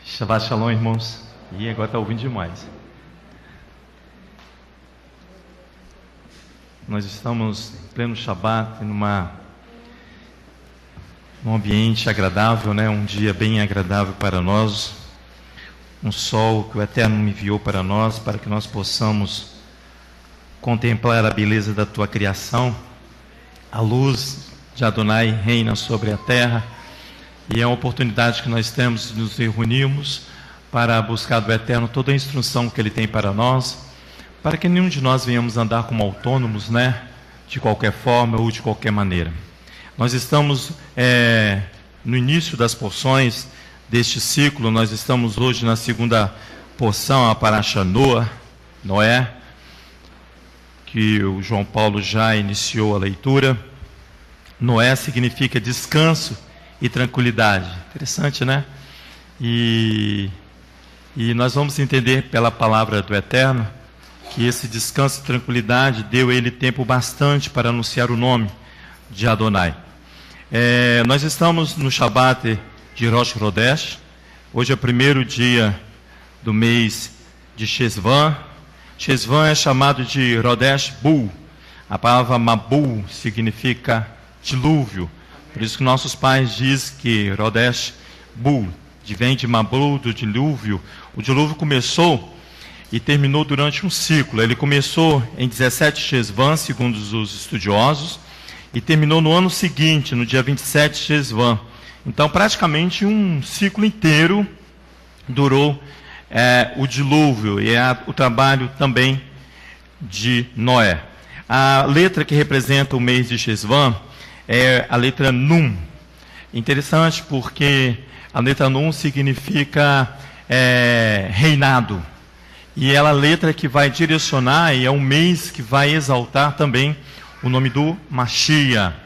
Shabbat Shalom, irmãos. E agora está ouvindo demais. Nós estamos em pleno Shabbat, num ambiente agradável, né? Um dia bem agradável para nós. Um sol que o Eterno me enviou para nós, para que nós possamos contemplar a beleza da tua criação. A luz de Adonai reina sobre a terra. E é uma oportunidade que nós temos de nos reunirmos para buscar do Eterno toda a instrução que Ele tem para nós, para que nenhum de nós venhamos andar como autônomos, né? De qualquer forma ou de qualquer maneira. Nós estamos no início das porções deste ciclo. Nós estamos hoje na segunda porção, a Parasha Noé, que o João Paulo já iniciou a leitura. Noé significa descanso e tranquilidade. Interessante, né? E nós vamos entender pela palavra do Eterno que esse descanso e tranquilidade deu ele tempo bastante para anunciar o nome de Adonai. Nós estamos no Shabat de Rosh Chodesh. Hoje é o primeiro dia do mês de Shesvan. Shesvan é chamado de Rodesh Bul. A palavra Mabul significa dilúvio. Por isso que nossos pais dizem que Rodesh Bul vem de Mabul, do dilúvio. O dilúvio começou e terminou durante um ciclo. Ele começou em 17 Shesvan, segundo os estudiosos, e terminou no ano seguinte, no dia 27 Shesvan. Então, praticamente um ciclo inteiro durou o dilúvio e o trabalho também de Noé. A letra que representa o mês de Shesvan é a letra Nun. Interessante porque a letra Nun significa reinado. E ela é a letra que vai direcionar, e é um mês que vai exaltar também o nome do Mashiach.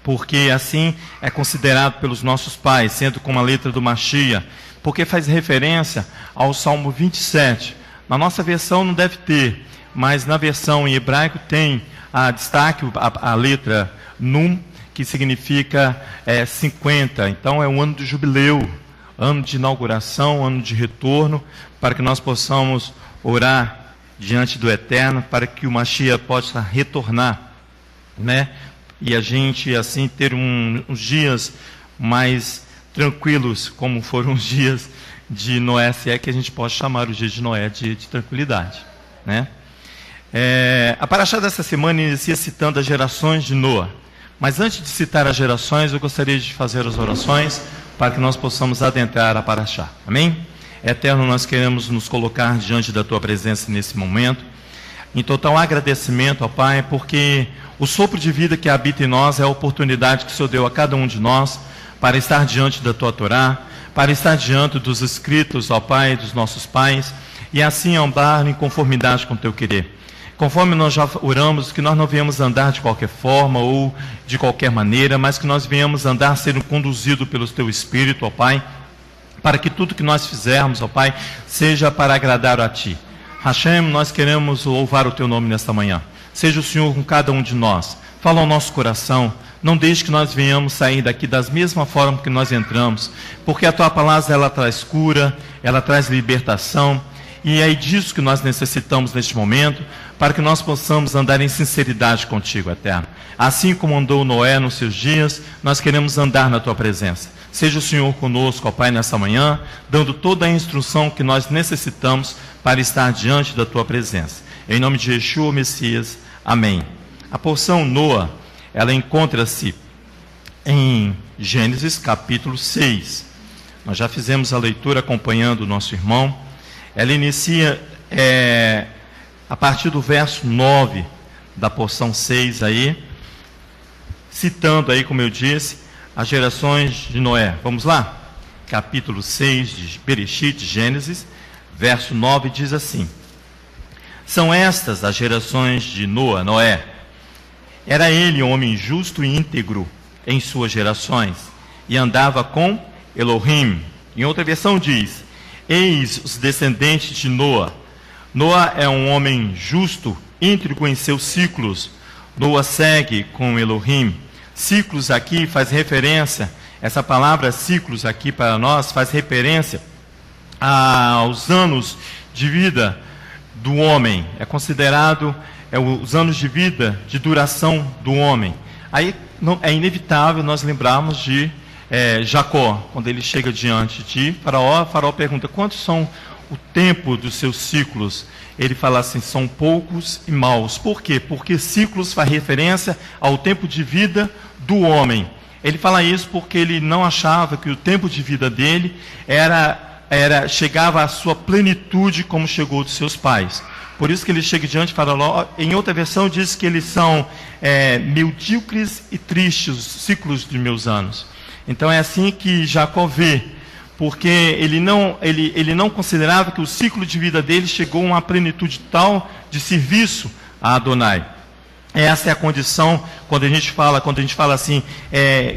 Porque assim é considerado pelos nossos pais, sendo como a letra do Mashiach. Porque faz referência ao Salmo 27. Na nossa versão não deve ter, mas na versão em hebraico tem destaque a letra Nun, que significa 50. Então é um ano de jubileu, ano de inauguração, ano de retorno, para que nós possamos orar diante do Eterno, para que o Mashiach possa retornar, né? E a gente assim ter uns dias mais tranquilos, como foram os dias de Noé, se é que a gente pode chamar os dias de Noé de tranquilidade, né? A paraxá dessa semana inicia citando as gerações de Noé. Mas antes de citar as gerações, eu gostaria de fazer as orações para que nós possamos adentrar a paraxá. Amém? Eterno, nós queremos nos colocar diante da Tua presença nesse momento, em total agradecimento, ó Pai, porque o sopro de vida que habita em nós é a oportunidade que o Senhor deu a cada um de nós para estar diante da Tua Torá, para estar diante dos escritos, ó Pai, dos nossos pais, e assim andar em conformidade com o Teu querer. Conforme nós já oramos, que nós não venhamos andar de qualquer forma ou de qualquer maneira, mas que nós venhamos andar sendo conduzido pelo Teu Espírito, ó Pai, para que tudo que nós fizermos, ó Pai, seja para agradar a Ti. Hashem, nós queremos louvar o Teu nome nesta manhã. Seja o Senhor com cada um de nós. Fala ao nosso coração. Não deixe que nós venhamos sair daqui da mesma forma que nós entramos, porque a Tua palavra, ela traz cura, ela traz libertação, e é disso que nós necessitamos neste momento, para que nós possamos andar em sinceridade contigo, Eterno. Assim como andou Noé nos seus dias, nós queremos andar na Tua presença. Seja o Senhor conosco, ó Pai, nessa manhã, dando toda a instrução que nós necessitamos para estar diante da Tua presença. Em nome de Yeshua, Messias, amém. A porção Noé, ela encontra-se em Gênesis capítulo 6. Nós já fizemos a leitura acompanhando o nosso irmão. Ela inicia a partir do verso 9 da porção 6 aí, citando aí, como eu disse, as gerações de Noé. Vamos lá? Capítulo 6 de Bereshit, de Gênesis, verso 9 diz assim: São estas as gerações de Noé. Era ele homem justo e íntegro em suas gerações, e andava com Elohim. Em outra versão diz: eis os descendentes de Noa. Noa é um homem justo, íntegro em seus ciclos. Noa segue com Elohim. Ciclos aqui faz referência, essa palavra ciclos aqui para nós faz referência aos anos de vida do homem. É considerado os anos de vida, de duração do homem. Aí é inevitável nós lembrarmos de Jacó, quando ele chega diante de Faraó. Faraó pergunta: quantos são o tempo dos seus ciclos? Ele fala assim: são poucos e maus. Por quê? Porque ciclos faz referência ao tempo de vida do homem. Ele fala isso porque ele não achava que o tempo de vida dele chegava à sua plenitude como chegou dos seus pais. Por isso que ele chega diante de Faraó. Em outra versão diz que eles são medíocres e tristes os ciclos de meus anos. Então é assim que Jacó vê, porque ele não considerava que o ciclo de vida dele chegou a uma plenitude tal de serviço a Adonai. Essa é a condição quando a gente fala assim,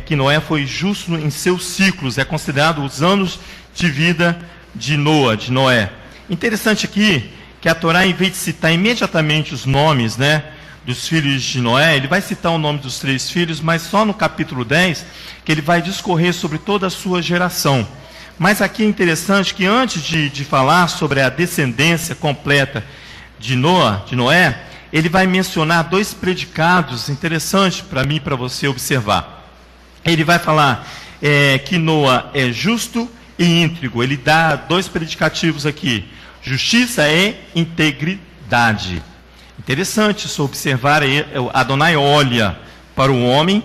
que Noé foi justo em seus ciclos, é considerado os anos de vida de Noé. Interessante aqui que a Torá, em vez de citar imediatamente os nomes, dos filhos de Noé, ele vai citar o nome dos 3 filhos, mas só no capítulo 10, que ele vai discorrer sobre toda a sua geração. Mas aqui é interessante que antes de falar sobre a descendência completa de Noé, ele vai mencionar 2 predicados interessantes para mim e para você observar. Ele vai falar que Noé é justo e íntegro. Ele dá 2 predicativos aqui: justiça e integridade. Interessante isso observar. Adonai olha para o homem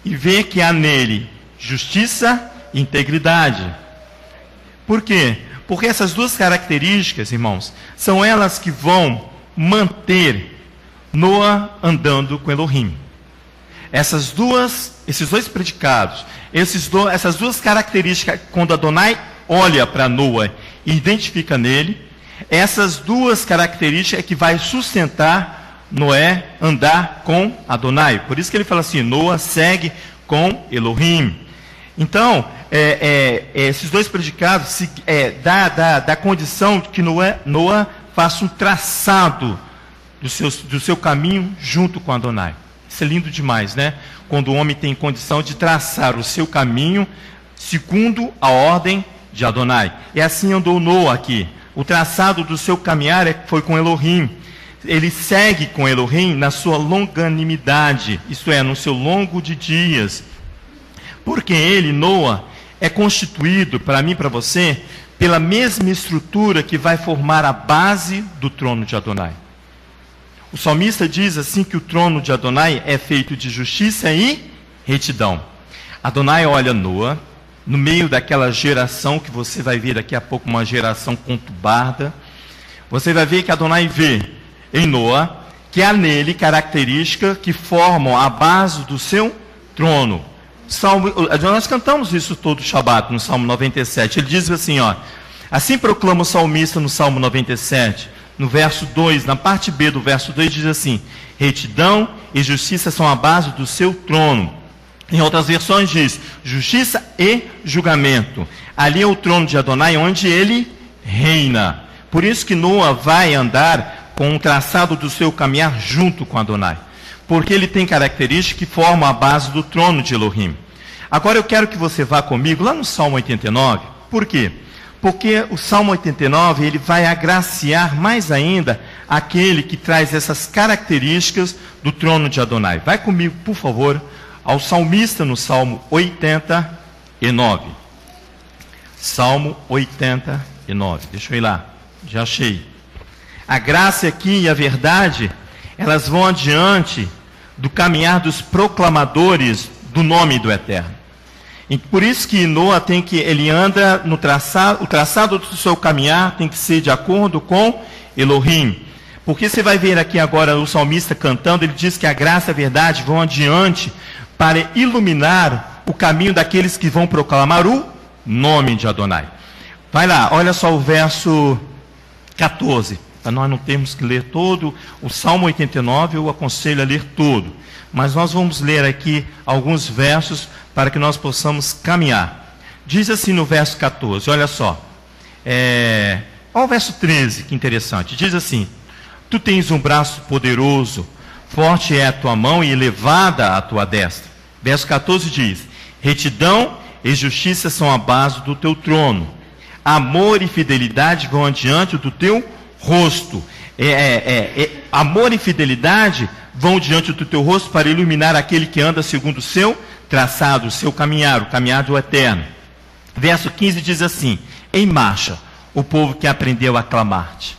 e vê que há nele justiça e integridade. Por quê? Porque essas 2 características, irmãos, são elas que vão manter Noé andando com Elohim. Esses 2 predicados, essas 2 características, quando Adonai olha para Noé e identifica nele, essas 2 características é que vai sustentar Noé andar com Adonai. Por isso que ele fala assim: Noé segue com Elohim. Então, esses 2 predicados dá condição de que Noé faça um traçado do seu caminho junto com Adonai. Isso é lindo demais, Quando o homem tem condição de traçar o seu caminho segundo a ordem de Adonai. E assim andou Noé aqui. O traçado do seu caminhar foi com Elohim. Ele segue com Elohim na sua longanimidade, isto é, no seu longo de dias. Porque ele, Noé, é constituído, para mim e para você, pela mesma estrutura que vai formar a base do trono de Adonai. O salmista diz assim que o trono de Adonai é feito de justiça e retidão. Adonai olha Noé, no meio daquela geração que você vai ver daqui a pouco, uma geração conturbada. Você vai ver que Adonai vê em Noé que há nele características que formam a base do seu trono. Nós cantamos isso todo Shabat no Salmo 97. Ele diz assim, assim proclama o salmista no Salmo 97. No verso 2, na parte B do verso 2, diz assim: retidão e justiça são a base do seu trono. Em outras versões diz: justiça e julgamento. Ali é o trono de Adonai, onde ele reina. Por isso que Noé vai andar com um traçado do seu caminhar junto com Adonai. Porque ele tem características que formam a base do trono de Elohim. Agora eu quero que você vá comigo lá no Salmo 89. Por quê? Porque o Salmo 89, ele vai agraciar mais ainda aquele que traz essas características do trono de Adonai. Vai comigo, por favor, ao salmista no Salmo 89. Salmo 89. Deixa eu ir lá. Já achei. A graça aqui e a verdade, elas vão adiante do caminhar dos proclamadores do nome do Eterno. E por isso que Noé ele anda no traçado, o traçado do seu caminhar tem que ser de acordo com Elohim. Porque você vai ver aqui agora o salmista cantando, ele diz que a graça e a verdade vão adiante para iluminar o caminho daqueles que vão proclamar o nome de Adonai. Vai lá, olha só o verso 14. Para nós não termos que ler todo o Salmo 89, eu aconselho a ler todo. Mas nós vamos ler aqui alguns versos para que nós possamos caminhar. Diz assim no verso 14, olha só. Olha o verso 13, que interessante. Diz assim: tu tens um braço poderoso, forte é a tua mão e elevada a tua destra. Verso 14 diz: retidão e justiça são a base do teu trono. Amor e fidelidade vão adiante do teu rosto. Amor e fidelidade vão diante do teu rosto para iluminar aquele que anda segundo o seu traçado, o seu caminhar, o caminhar do eterno. Verso 15 diz assim: em marcha, o povo que aprendeu a clamar-te.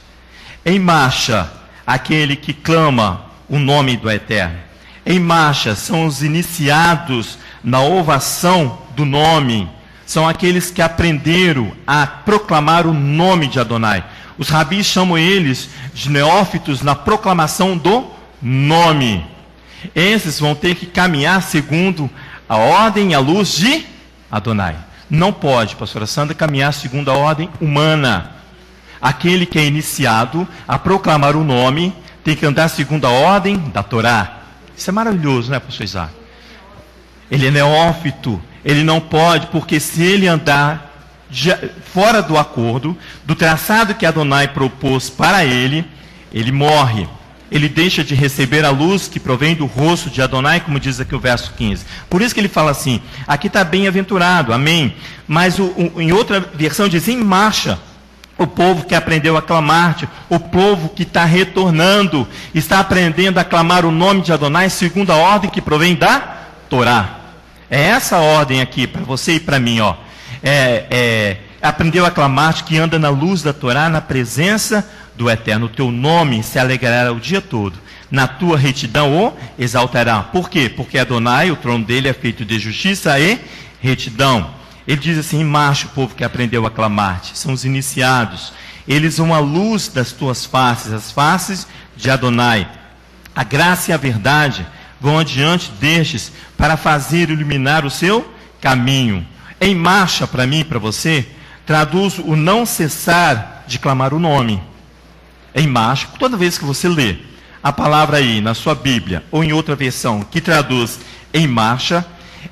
Em marcha, aquele que clama o nome do eterno. Em marcha são os iniciados na ovação do nome. São aqueles que aprenderam a proclamar o nome de Adonai. Os rabis chamam eles de neófitos na proclamação do nome. Esses vão ter que caminhar segundo a ordem e a luz de Adonai. Não pode, pastora Sandra, caminhar segundo a ordem humana. Aquele que é iniciado a proclamar o nome tem que andar segundo a ordem da Torá. Isso é maravilhoso, né, pastor Isaac? Ele é neófito. Ele não pode, porque se ele andar fora do acordo, do traçado que Adonai propôs para ele, ele morre. Ele deixa de receber a luz que provém do rosto de Adonai, como diz aqui o verso 15. Por isso que ele fala assim, aqui está bem-aventurado, amém. Mas em outra versão diz, em marcha, o povo que aprendeu a clamar-te, o povo que está retornando, está aprendendo a clamar o nome de Adonai, segundo a ordem que provém da Torá. É essa ordem aqui, para você e para mim, ó. Aprendeu a clamar-te, que anda na luz da Torá, na presença do Eterno. O teu nome se alegrará o dia todo. Na tua retidão o exaltará. Por quê? Porque Adonai, o trono dele é feito de justiça e retidão. Ele diz assim, em marcha o povo que aprendeu a clamar-te. São os iniciados. Eles vão à luz das tuas faces, as faces de Adonai. A graça e a verdade vão adiante destes para fazer iluminar o seu caminho. Em marcha, para mim e para você, traduz o não cessar de clamar o nome. Em marcha, toda vez que você lê a palavra aí na sua Bíblia, ou em outra versão que traduz em marcha,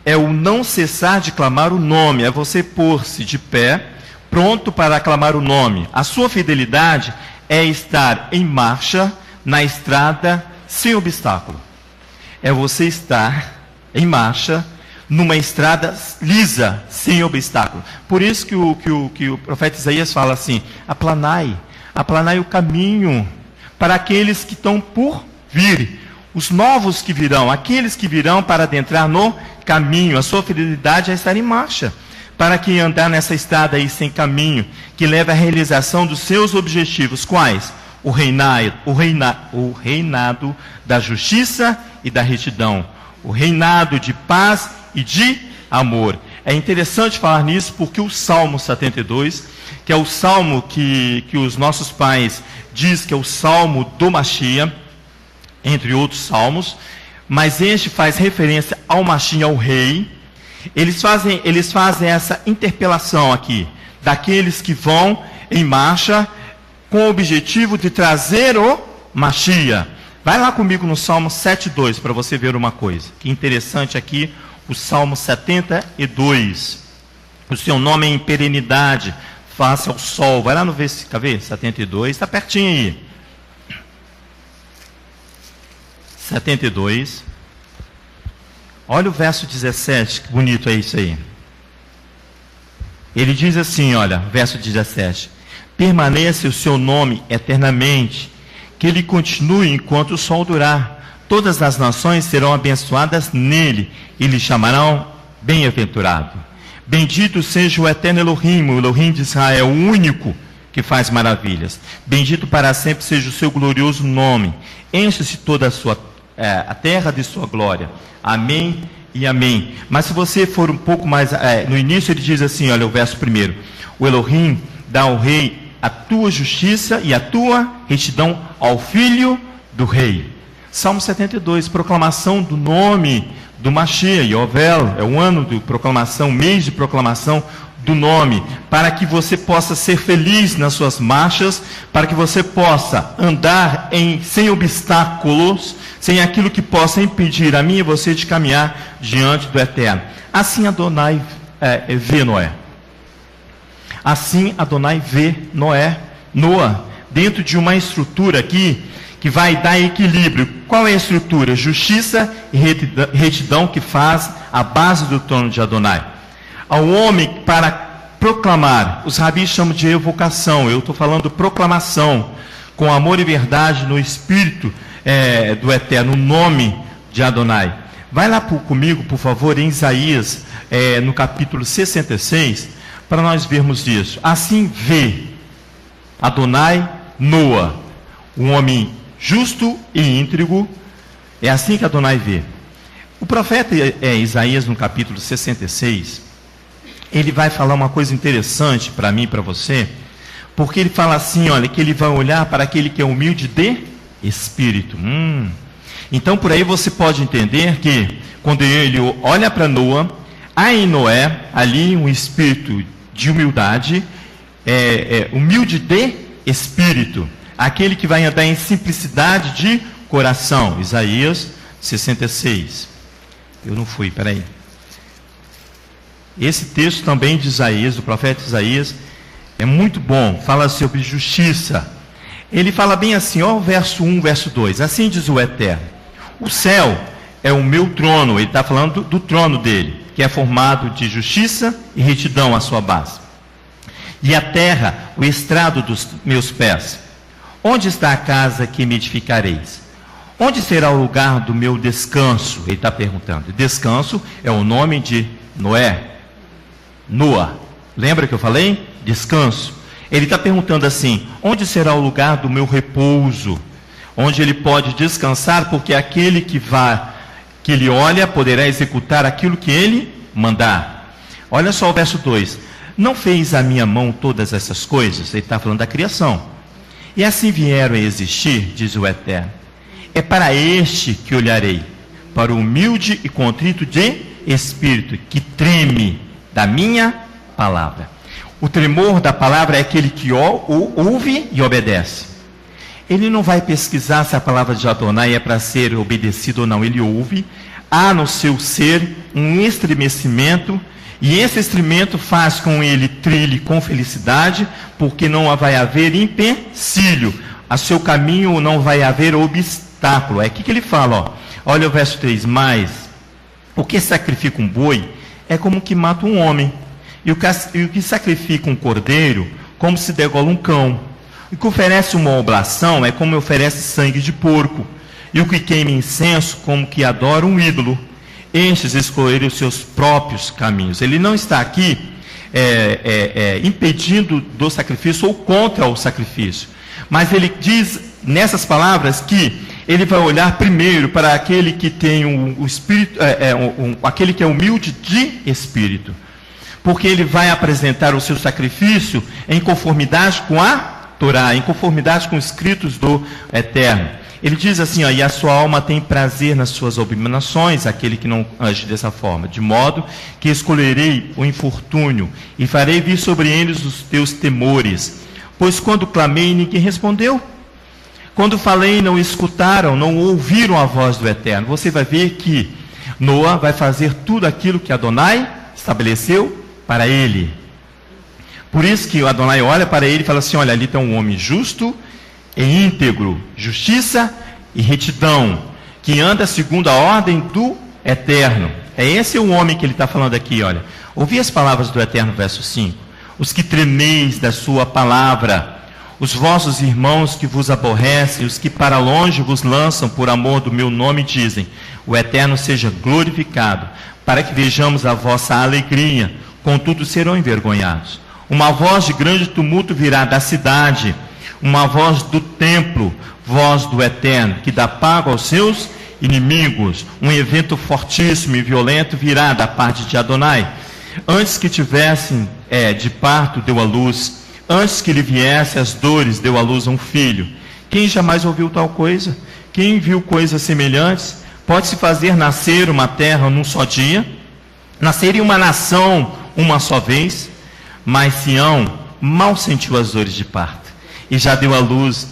é o não cessar de clamar o nome, é você pôr-se de pé, pronto para aclamar o nome. A sua fidelidade é estar em marcha na estrada sem obstáculo. É você estar em marcha numa estrada lisa, sem obstáculo. Por isso que o profeta Isaías fala assim, aplanai o caminho para aqueles que estão por vir, os novos que virão, aqueles que virão para adentrar no caminho. A sua fidelidade é estar em marcha, para que andar nessa estrada aí sem caminho, que leva à realização dos seus objetivos. Quais? O reinado da justiça e da retidão, o reinado de paz e de amor. É interessante falar nisso porque o Salmo 72, que é o salmo que os nossos pais diz que é o salmo do Mashiach, entre outros salmos, mas este faz referência ao Mashiach, ao rei. Eles fazem essa interpelação aqui, daqueles que vão em marcha com o objetivo de trazer o Mashiach. Vai lá comigo no Salmo 7:2 para você ver uma coisa. Que interessante aqui, o Salmo 72. O seu nome é em perenidade, face ao sol. Vai lá no versículo, quer ver? 72, está pertinho aí. 72. Olha o verso 17, que bonito é isso aí. Ele diz assim, olha, verso 17. Permaneça o seu nome eternamente, que ele continue enquanto o sol durar. Todas as nações serão abençoadas nele, e lhe chamarão bem-aventurado. Bendito seja o eterno Elohim, o Elohim de Israel, o único que faz maravilhas. Bendito para sempre seja o seu glorioso nome. Enche-se toda a terra de sua glória. Amém e amém. Mas se você for um pouco mais, no início ele diz assim, olha o verso 1. O Elohim dá ao rei a tua justiça e a tua retidão ao filho do rei. Salmo 72, proclamação do nome do Mashiach, Yovel, é o ano de proclamação, mês de proclamação do nome, para que você possa ser feliz nas suas marchas, para que você possa andar sem obstáculos, sem aquilo que possa impedir a mim e você de caminhar diante do Eterno. Assim Adonai vê Noé. Assim Adonai vê Noa, dentro de uma estrutura aqui, que vai dar equilíbrio. Qual é a estrutura? Justiça e retidão, que faz a base do trono de Adonai. Ao homem, para proclamar, os rabis chamam de evocação, eu estou falando proclamação, com amor e verdade no Espírito do Eterno, o nome de Adonai. Vai lá comigo, por favor, em Isaías, no capítulo 66, para nós vermos isso. Assim vê Adonai Noa, um homem justo e íntegro, é assim que Adonai vê. O profeta Isaías, no capítulo 66, ele vai falar uma coisa interessante para mim e para você, porque ele fala assim, olha, que ele vai olhar para aquele que é humilde de espírito. Então, por aí você pode entender que, quando ele olha para Noa, há em Noé, ali um espírito de humildade, humilde de espírito, aquele que vai andar em simplicidade de coração. Isaías 66. Eu não fui, peraí. Esse texto também de Isaías, do profeta Isaías, é muito bom, fala sobre justiça. Ele fala bem assim, ó, verso 1, verso 2. Assim diz o Eterno: o céu é o meu trono. Ele está falando do trono dele, que é formado de justiça e retidão à sua base. E a terra, o estrado dos meus pés. Onde está a casa que me edificareis? Onde será o lugar do meu descanso? Ele está perguntando. Descanso é o nome de Noa. Lembra que eu falei? Descanso. Ele está perguntando assim: onde será o lugar do meu repouso? Onde ele pode descansar, porque aquele que ele olha poderá executar aquilo que ele mandar. Olha só o verso 2. Não fez a minha mão todas essas coisas? Ele está falando da criação. E assim vieram a existir, diz o Eterno. É para este que olharei, para o humilde e contrito de espírito, que treme da minha palavra. O tremor da palavra é aquele que ouve e obedece. Ele não vai pesquisar se a palavra de Adonai é para ser obedecida ou não. Ele ouve, há no seu ser um estremecimento, e esse estremecimento faz com ele trilhe com felicidade, porque não vai haver empecilho, a seu caminho não vai haver obstáculo. É aqui que ele fala, ó. Olha o verso 3, mas o que sacrifica um boi é como que mata um homem, e o que sacrifica um cordeiro, como se degola um cão. O que oferece uma oblação é como oferece sangue de porco, e o que queima incenso, como que adora um ídolo. Estes escolheram os seus próprios caminhos. Ele não está aqui impedindo do sacrifício ou contra o sacrifício, mas ele diz nessas palavras que ele vai olhar primeiro para aquele que tem o espírito, aquele que é humilde de espírito, porque ele vai apresentar o seu sacrifício em conformidade com a Torá, em conformidade com os escritos do Eterno. Ele diz assim, ó, e a sua alma tem prazer nas suas abominações, aquele que não age dessa forma, de modo que escolherei o infortúnio e farei vir sobre eles os teus temores. Pois quando clamei, ninguém respondeu. Quando falei, não escutaram, não ouviram a voz do Eterno. Você vai ver que Noa vai fazer tudo aquilo que Adonai estabeleceu para ele. Por isso que o Adonai olha para ele e fala assim, olha, ali está um homem justo e íntegro, justiça e retidão, que anda segundo a ordem do Eterno. É esse o homem que ele está falando aqui, olha. Ouvi as palavras do Eterno, verso 5. Os que tremeis da sua palavra, os vossos irmãos que vos aborrecem, os que para longe vos lançam por amor do meu nome, dizem, o Eterno seja glorificado, para que vejamos a vossa alegria, contudo serão envergonhados. Uma voz de grande tumulto virá da cidade, uma voz do templo, voz do Eterno, que dá pago aos seus inimigos. Um evento fortíssimo e violento virá da parte de Adonai. Antes que tivessem de parto, deu à luz. Antes que lhe viesse as dores, deu à luz a um filho. Quem jamais ouviu tal coisa? Quem viu coisas semelhantes? Pode-se fazer nascer uma terra num só dia? Nascer em uma nação uma só vez? Mas Sião mal sentiu as dores de parto, e já deu à luz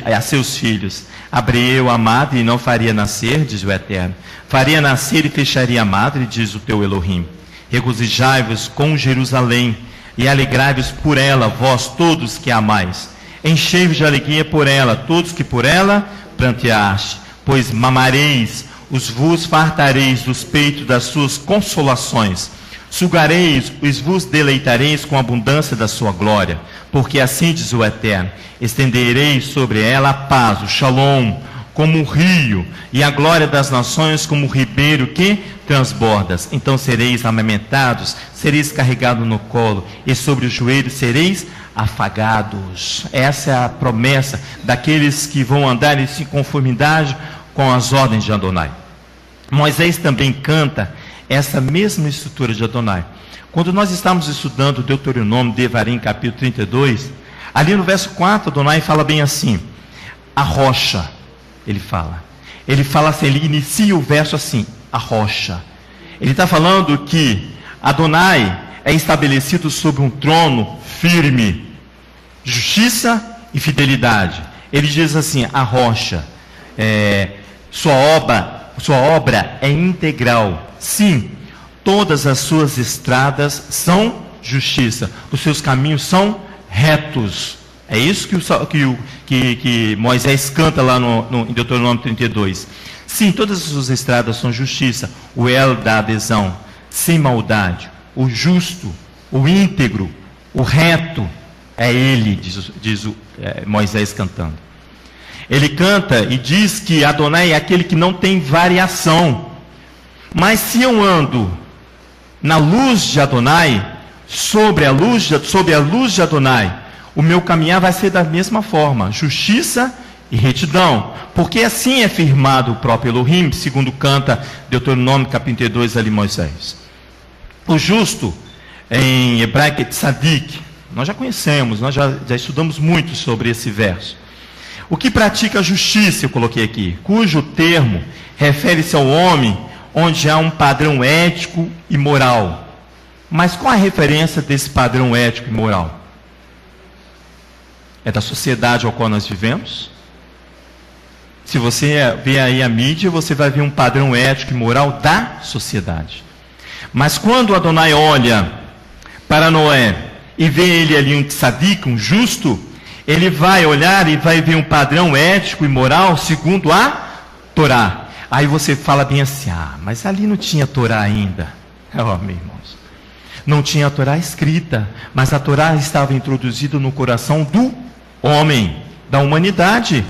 a seus filhos. Abrei eu a madre e não faria nascer, diz o Eterno. Faria nascer e fecharia a madre, diz o teu Elohim. Regozijai-vos com Jerusalém, e alegrai-vos por ela, vós todos que a amais. Enchei-vos de alegria por ela, todos que por ela pranteaste. Pois mamareis, vos fartareis dos peitos das suas consolações. Sugareis, vos deleitareis com a abundância da sua glória. Porque assim diz o Eterno, estenderei sobre ela a paz, o shalom, como um rio, e a glória das nações como um ribeiro que transbordas. Então sereis amamentados, sereis carregados no colo, e sobre os joelhos sereis afagados. Essa é a promessa daqueles que vão andar em conformidade com as ordens de Adonai. Moisés também canta essa mesma estrutura de Adonai. Quando nós estamos estudando Deuteronômio, Devarim, capítulo 32, ali no verso 4, Adonai fala bem assim, a rocha, ele fala assim, ele inicia o verso assim, a rocha. Ele está falando que Adonai é estabelecido sobre um trono firme, justiça e fidelidade. Ele diz assim, a rocha, sua obra é integral. Sim, todas as suas estradas são justiça, os seus caminhos são retos. É isso que Moisés canta lá em Deuteronômio 32. Sim, todas as suas estradas são justiça, o elo da adesão, sem maldade, o justo, o íntegro, o reto, é ele, diz Moisés cantando. Ele canta e diz que Adonai é aquele que não tem variação. Mas se eu ando na luz de Adonai, sob a luz de Adonai, o meu caminhar vai ser da mesma forma, justiça e retidão, porque assim é firmado o próprio Elohim, segundo canta Deuteronômio capítulo 32 ali Moisés. O justo, em hebraico, é tzadik, nós já conhecemos, nós já estudamos muito sobre esse verso. O que pratica a justiça, eu coloquei aqui, cujo termo refere-se ao homem onde há um padrão ético e moral. Mas qual a referência desse padrão ético e moral? É da sociedade ao qual nós vivemos? Se você ver aí a mídia, você vai ver um padrão ético e moral da sociedade. Mas quando Adonai olha para Noé e vê ele ali um tzadik, um justo, ele vai olhar e vai ver um padrão ético e moral segundo a Torá. Aí você fala bem assim, mas ali não tinha Torá ainda. Meus irmãos, não tinha a Torá escrita, mas a Torá estava introduzida no coração do homem, da humanidade.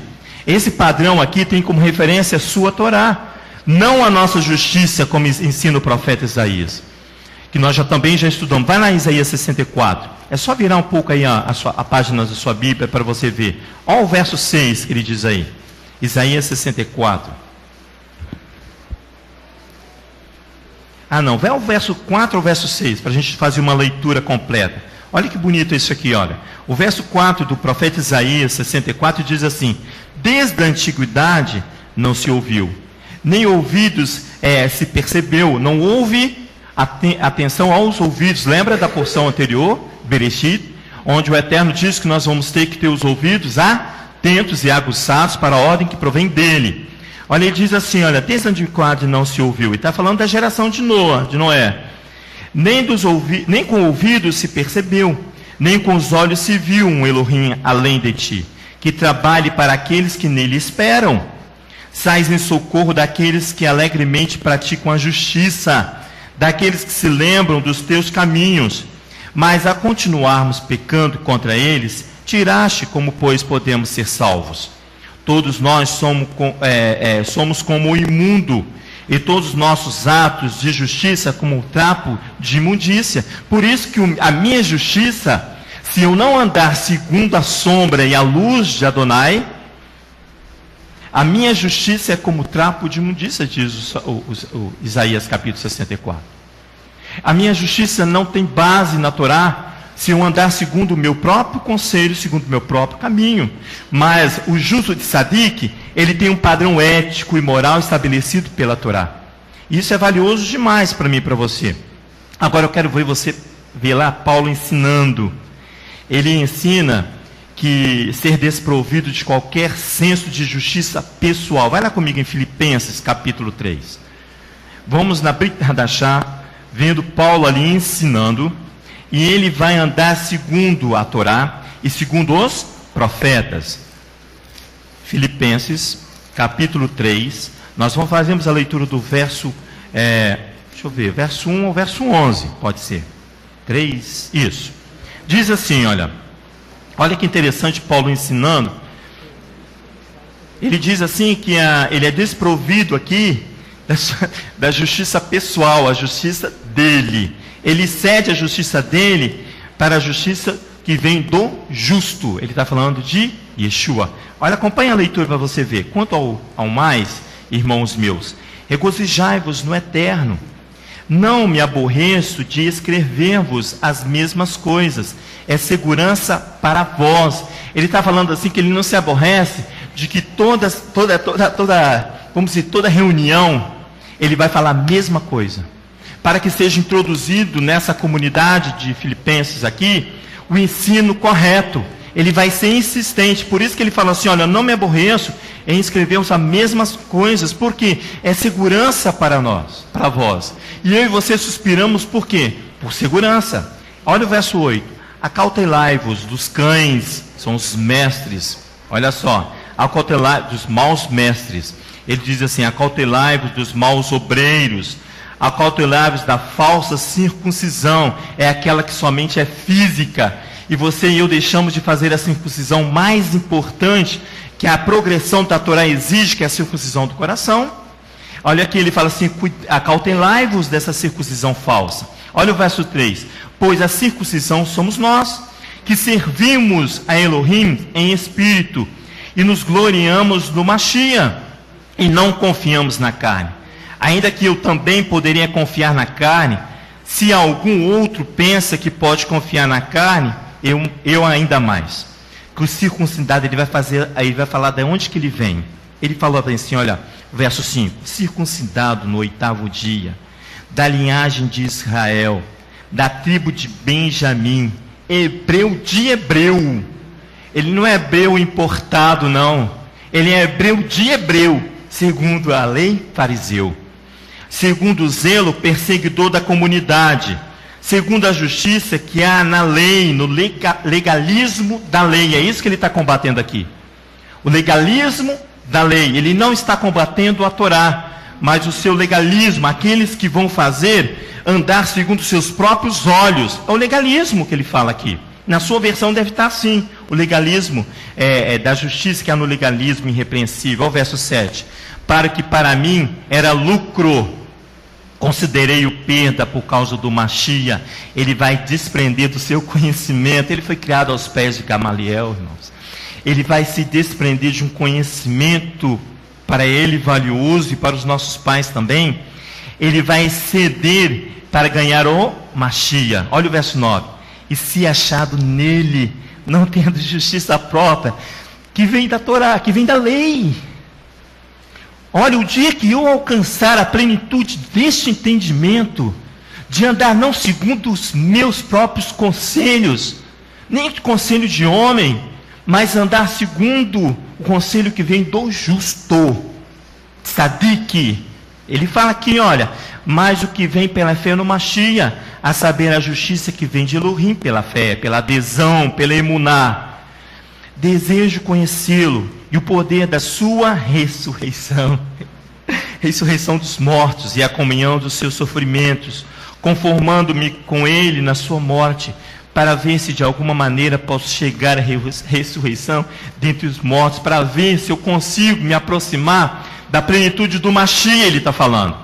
Esse padrão aqui tem como referência a sua Torá, não a nossa justiça, como ensina o profeta Isaías, que nós também já estudamos. Vai lá em Isaías 64, é só virar um pouco aí a página da sua Bíblia para você ver. Olha o verso 6 que ele diz aí, Isaías 64. Vai ao verso 4 ou verso 6, para a gente fazer uma leitura completa. Olha que bonito isso aqui, olha. O verso 4 do profeta Isaías 64 diz assim, desde a antiguidade não se ouviu, nem ouvidos se percebeu, não houve atenção aos ouvidos. Lembra da porção anterior, Bereshit, onde o Eterno diz que nós vamos ter que ter os ouvidos atentos e aguçados para a ordem que provém dele. Olha, ele diz assim, desde a antiguidade não se ouviu, e está falando da geração de Noé. Nem com ouvidos se percebeu, nem com os olhos se viu um Elohim além de ti, que trabalhe para aqueles que nele esperam. Sais em socorro daqueles que alegremente praticam a justiça, daqueles que se lembram dos teus caminhos. Mas a continuarmos pecando contra eles, tiraste como, pois, podemos ser salvos. Todos nós somos como o imundo, e todos os nossos atos de justiça como um trapo de imundícia. Por isso que a minha justiça, se eu não andar segundo a sombra e a luz de Adonai, a minha justiça é como trapo de imundícia, diz o Isaías capítulo 64. A minha justiça não tem base na Torá, se eu andar segundo o meu próprio conselho, segundo o meu próprio caminho. Mas o justo de Tzadik, ele tem um padrão ético e moral estabelecido pela Torá. Isso é valioso demais para mim e para você. Agora eu quero ver você ver lá Paulo ensinando. Ele ensina que ser desprovido de qualquer senso de justiça pessoal. Vai lá comigo em Filipenses, capítulo 3. Vamos na Brit Hadashah, vendo Paulo ali ensinando, e ele vai andar segundo a Torá e segundo os profetas. Filipenses, capítulo 3, nós fazemos a leitura do verso, verso 1 ou verso 11, pode ser. 3, isso. Diz assim, olha que interessante Paulo ensinando. Ele diz assim que ele é desprovido aqui da justiça pessoal, a justiça dele. Ele cede a justiça dele para a justiça que vem do justo. Ele está falando de Yeshua. Olha, acompanha a leitura para você ver. Quanto ao mais, irmãos meus, regozijai-vos no eterno. Não me aborreço de escrever-vos as mesmas coisas. É segurança para vós. Ele está falando assim que ele não se aborrece de que toda reunião, ele vai falar a mesma coisa. Para que seja introduzido nessa comunidade de Filipenses aqui, o ensino correto. Ele vai ser insistente. Por isso que ele fala assim, olha, não me aborreço em escrevermos as mesmas coisas, porque é segurança para nós, para vós. E eu e você suspiramos por quê? Por segurança. Olha o verso 8. Acautelai-vos dos cães, são os mestres. Olha só, acautelai dos maus mestres. Ele diz assim, acautelai-vos dos maus obreiros. Acautelai-vos da falsa circuncisão, é aquela que somente é física. E você e eu deixamos de fazer a circuncisão mais importante, que a progressão da Torá exige, que é a circuncisão do coração. Olha aqui, ele fala assim, acautelai-vos dessa circuncisão falsa. Olha o verso 3. Pois a circuncisão somos nós, que servimos a Elohim em espírito, e nos gloriamos no Mashiach, e não confiamos na carne. Ainda que eu também poderia confiar na carne, se algum outro pensa que pode confiar na carne, eu ainda mais. Que o circuncidado, ele vai falar de onde que ele vem. Ele falou assim, olha, verso 5, circuncidado no 8º dia, da linhagem de Israel, da tribo de Benjamim, hebreu de hebreu. Ele não é hebreu importado, não. Ele é hebreu de hebreu, segundo a lei, fariseu. Segundo o zelo, perseguidor da comunidade. Segundo a justiça que há na lei, no legalismo da lei. É isso que ele está combatendo aqui. O legalismo da lei. Ele não está combatendo a Torá, mas o seu legalismo, aqueles que vão fazer andar segundo os seus próprios olhos. É o legalismo que ele fala aqui. Na sua versão deve estar assim. O legalismo da justiça que há no legalismo irrepreensível. Olha o verso 7. Para que para mim era lucro, considerei-o perda por causa do Mashiach. Ele vai desprender do seu conhecimento. Ele foi criado aos pés de Gamaliel, irmãos. Ele vai se desprender de um conhecimento para ele valioso e para os nossos pais também. Ele vai ceder para ganhar o Mashiach. Olha o verso 9. E se achado nele, não tendo justiça própria, que vem da Torá, que vem da lei. Olha, o dia que eu alcançar a plenitude deste entendimento, de andar não segundo os meus próprios conselhos, nem o conselho de homem, mas andar segundo o conselho que vem do justo, Tzadik. Ele fala aqui, olha, mas o que vem pela fé no Mashiach, a saber, a justiça que vem de Elohim pela fé, pela adesão, pela emuná. Desejo conhecê-lo e o poder da sua ressurreição, ressurreição dos mortos e a comunhão dos seus sofrimentos, conformando-me com ele na sua morte, para ver se de alguma maneira posso chegar à ressurreição dentre os mortos, para ver se eu consigo me aproximar da plenitude do Mashiach, ele está falando.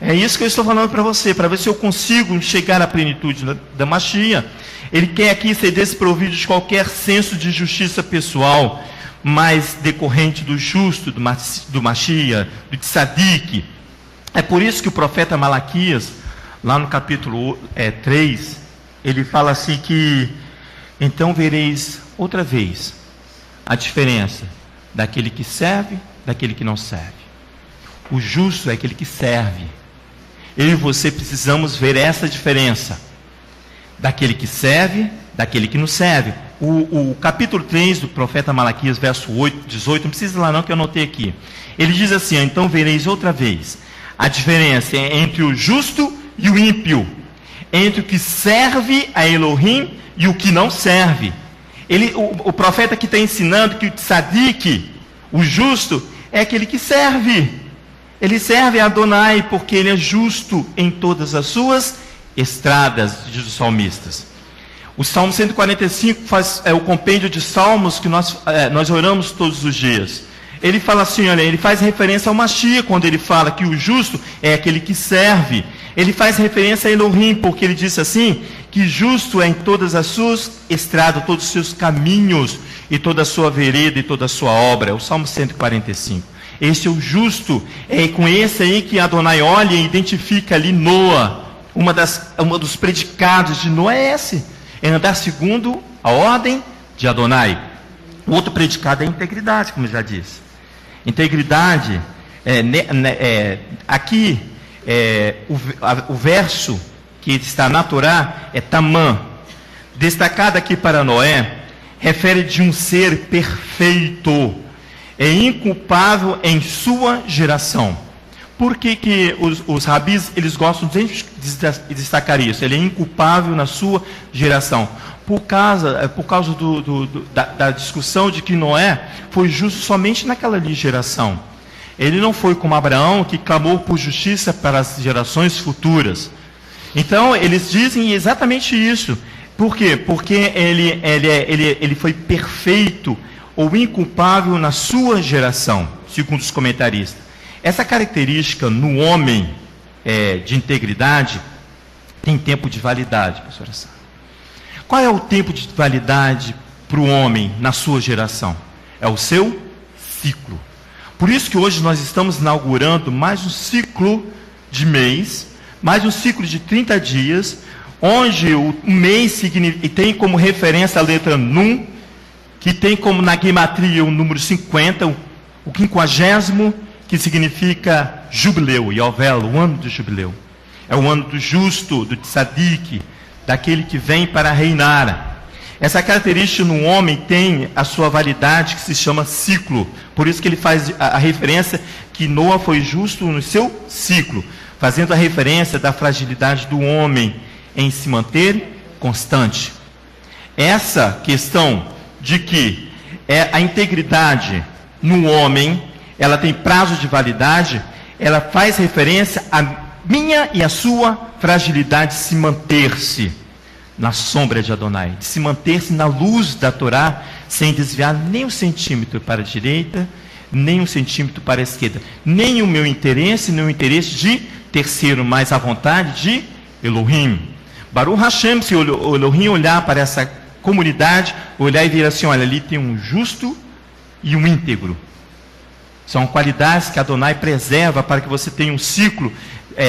É isso que eu estou falando para você, para ver se eu consigo chegar à plenitude da Mashiach. Ele quer aqui ser desprovido de qualquer senso de justiça pessoal, mas decorrente do justo, do Mashiach, do Tzadik. É por isso que o profeta Malaquias, lá no capítulo 3, ele fala assim que, então vereis outra vez a diferença daquele que serve, daquele que não serve. O justo é aquele que serve. Eu e você precisamos ver essa diferença. daquele que serve, daquele que nos serve. O capítulo 3 do profeta Malaquias, verso 18, não precisa ir lá não, que eu anotei aqui. Ele diz assim: então vereis outra vez a diferença entre o justo e o ímpio, entre o que serve a Elohim e o que não serve. O profeta aqui está ensinando que o tzadik, o justo, é aquele que serve. Ele serve a Adonai porque ele é justo em todas as suas estradas, diz os salmistas. O Salmo 145 é o compêndio de salmos que nós oramos todos os dias. Ele fala assim, olha, ele faz referência ao Mashiach quando ele fala que o justo é aquele que serve. Ele faz referência a Elohim, porque ele disse assim, que justo é em todas as suas estradas, todos os seus caminhos, e toda a sua vereda e toda a sua obra. É o Salmo 145. Esse é o justo, é com esse aí que Adonai olha e identifica ali Noa. Uma dos predicados de Noa é esse, é andar segundo a ordem de Adonai. O outro predicado é a integridade, como eu já disse. Integridade, aqui, o verso que está na Torá é Tamã. Destacado aqui para Noé, refere de um ser perfeito, é inculpável em sua geração. Por que os rabis eles gostam de destacar isso? Ele é inculpável na sua geração. Por causa da discussão de que Noé foi justo somente naquela geração. Ele não foi como Abraão, que clamou por justiça para as gerações futuras. Então, eles dizem exatamente isso. Por quê? Porque ele foi perfeito ou inculpável na sua geração, segundo os comentaristas. Essa característica no homem de integridade tem tempo de validade, pastora Sara. Qual é o tempo de validade para o homem na sua geração? É o seu ciclo. Por isso que hoje nós estamos inaugurando mais um ciclo de mês, mais um ciclo de 30 dias, onde o mês tem como referência a letra Nun, que tem como na gematria o número 50, o 50º, que significa jubileu, Yovel, o ano do jubileu. É o ano do justo, do tzadik, daquele que vem para reinar. Essa característica no homem tem a sua validade, que se chama ciclo. Por isso que ele faz a referência que Noa foi justo no seu ciclo, fazendo a referência da fragilidade do homem em se manter constante. Essa questão de que a integridade no homem, ela tem prazo de validade, ela faz referência à minha e à sua fragilidade de se manter-se na sombra de Adonai, de se manter-se na luz da Torá, sem desviar nem um centímetro para a direita, nem um centímetro para a esquerda, nem o meu interesse, nem o interesse de terceiro, mas a vontade de Elohim. Baruch Hashem, se o Elohim olhar para essa comunidade, olhar e ver assim, olha, ali tem um justo e um íntegro. São qualidades que Adonai preserva para que você tenha um ciclo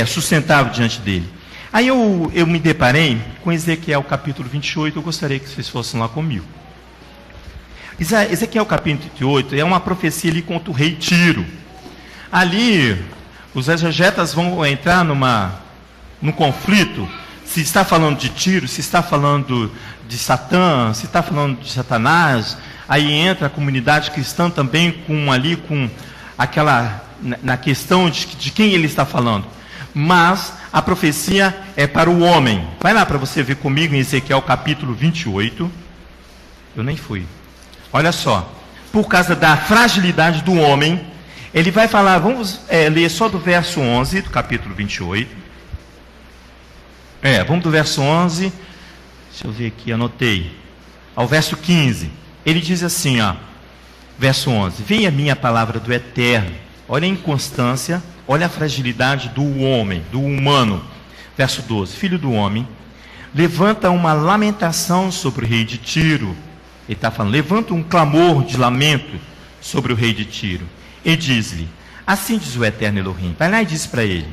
sustentável diante dele. Aí eu me deparei com Ezequiel capítulo 28, eu gostaria que vocês fossem lá comigo. Ezequiel capítulo 28 é uma profecia ali contra o rei Tiro. Ali, os exegetas vão entrar num conflito, se está falando de Tiro, se está falando de Satã, se está falando de Satanás. Aí entra a comunidade cristã também com aquela, na questão de quem ele está falando. Mas a profecia é para o homem. Vai lá para você ver comigo em Ezequiel capítulo 28. Eu nem fui. Olha só. Por causa da fragilidade do homem, ele vai falar, vamos ler só do verso 11 do capítulo 28. Vamos do verso 11. Deixa eu ver aqui, anotei. Ao verso 15. Ele diz assim, verso 11. Venha a minha palavra do Eterno. Olha a inconstância, olha a fragilidade do homem, do humano. Verso 12. Filho do homem, levanta uma lamentação sobre o rei de Tiro. Ele está falando, levanta um clamor de lamento sobre o rei de Tiro. E diz-lhe, assim diz o Eterno Elohim. Vai lá e diz para ele,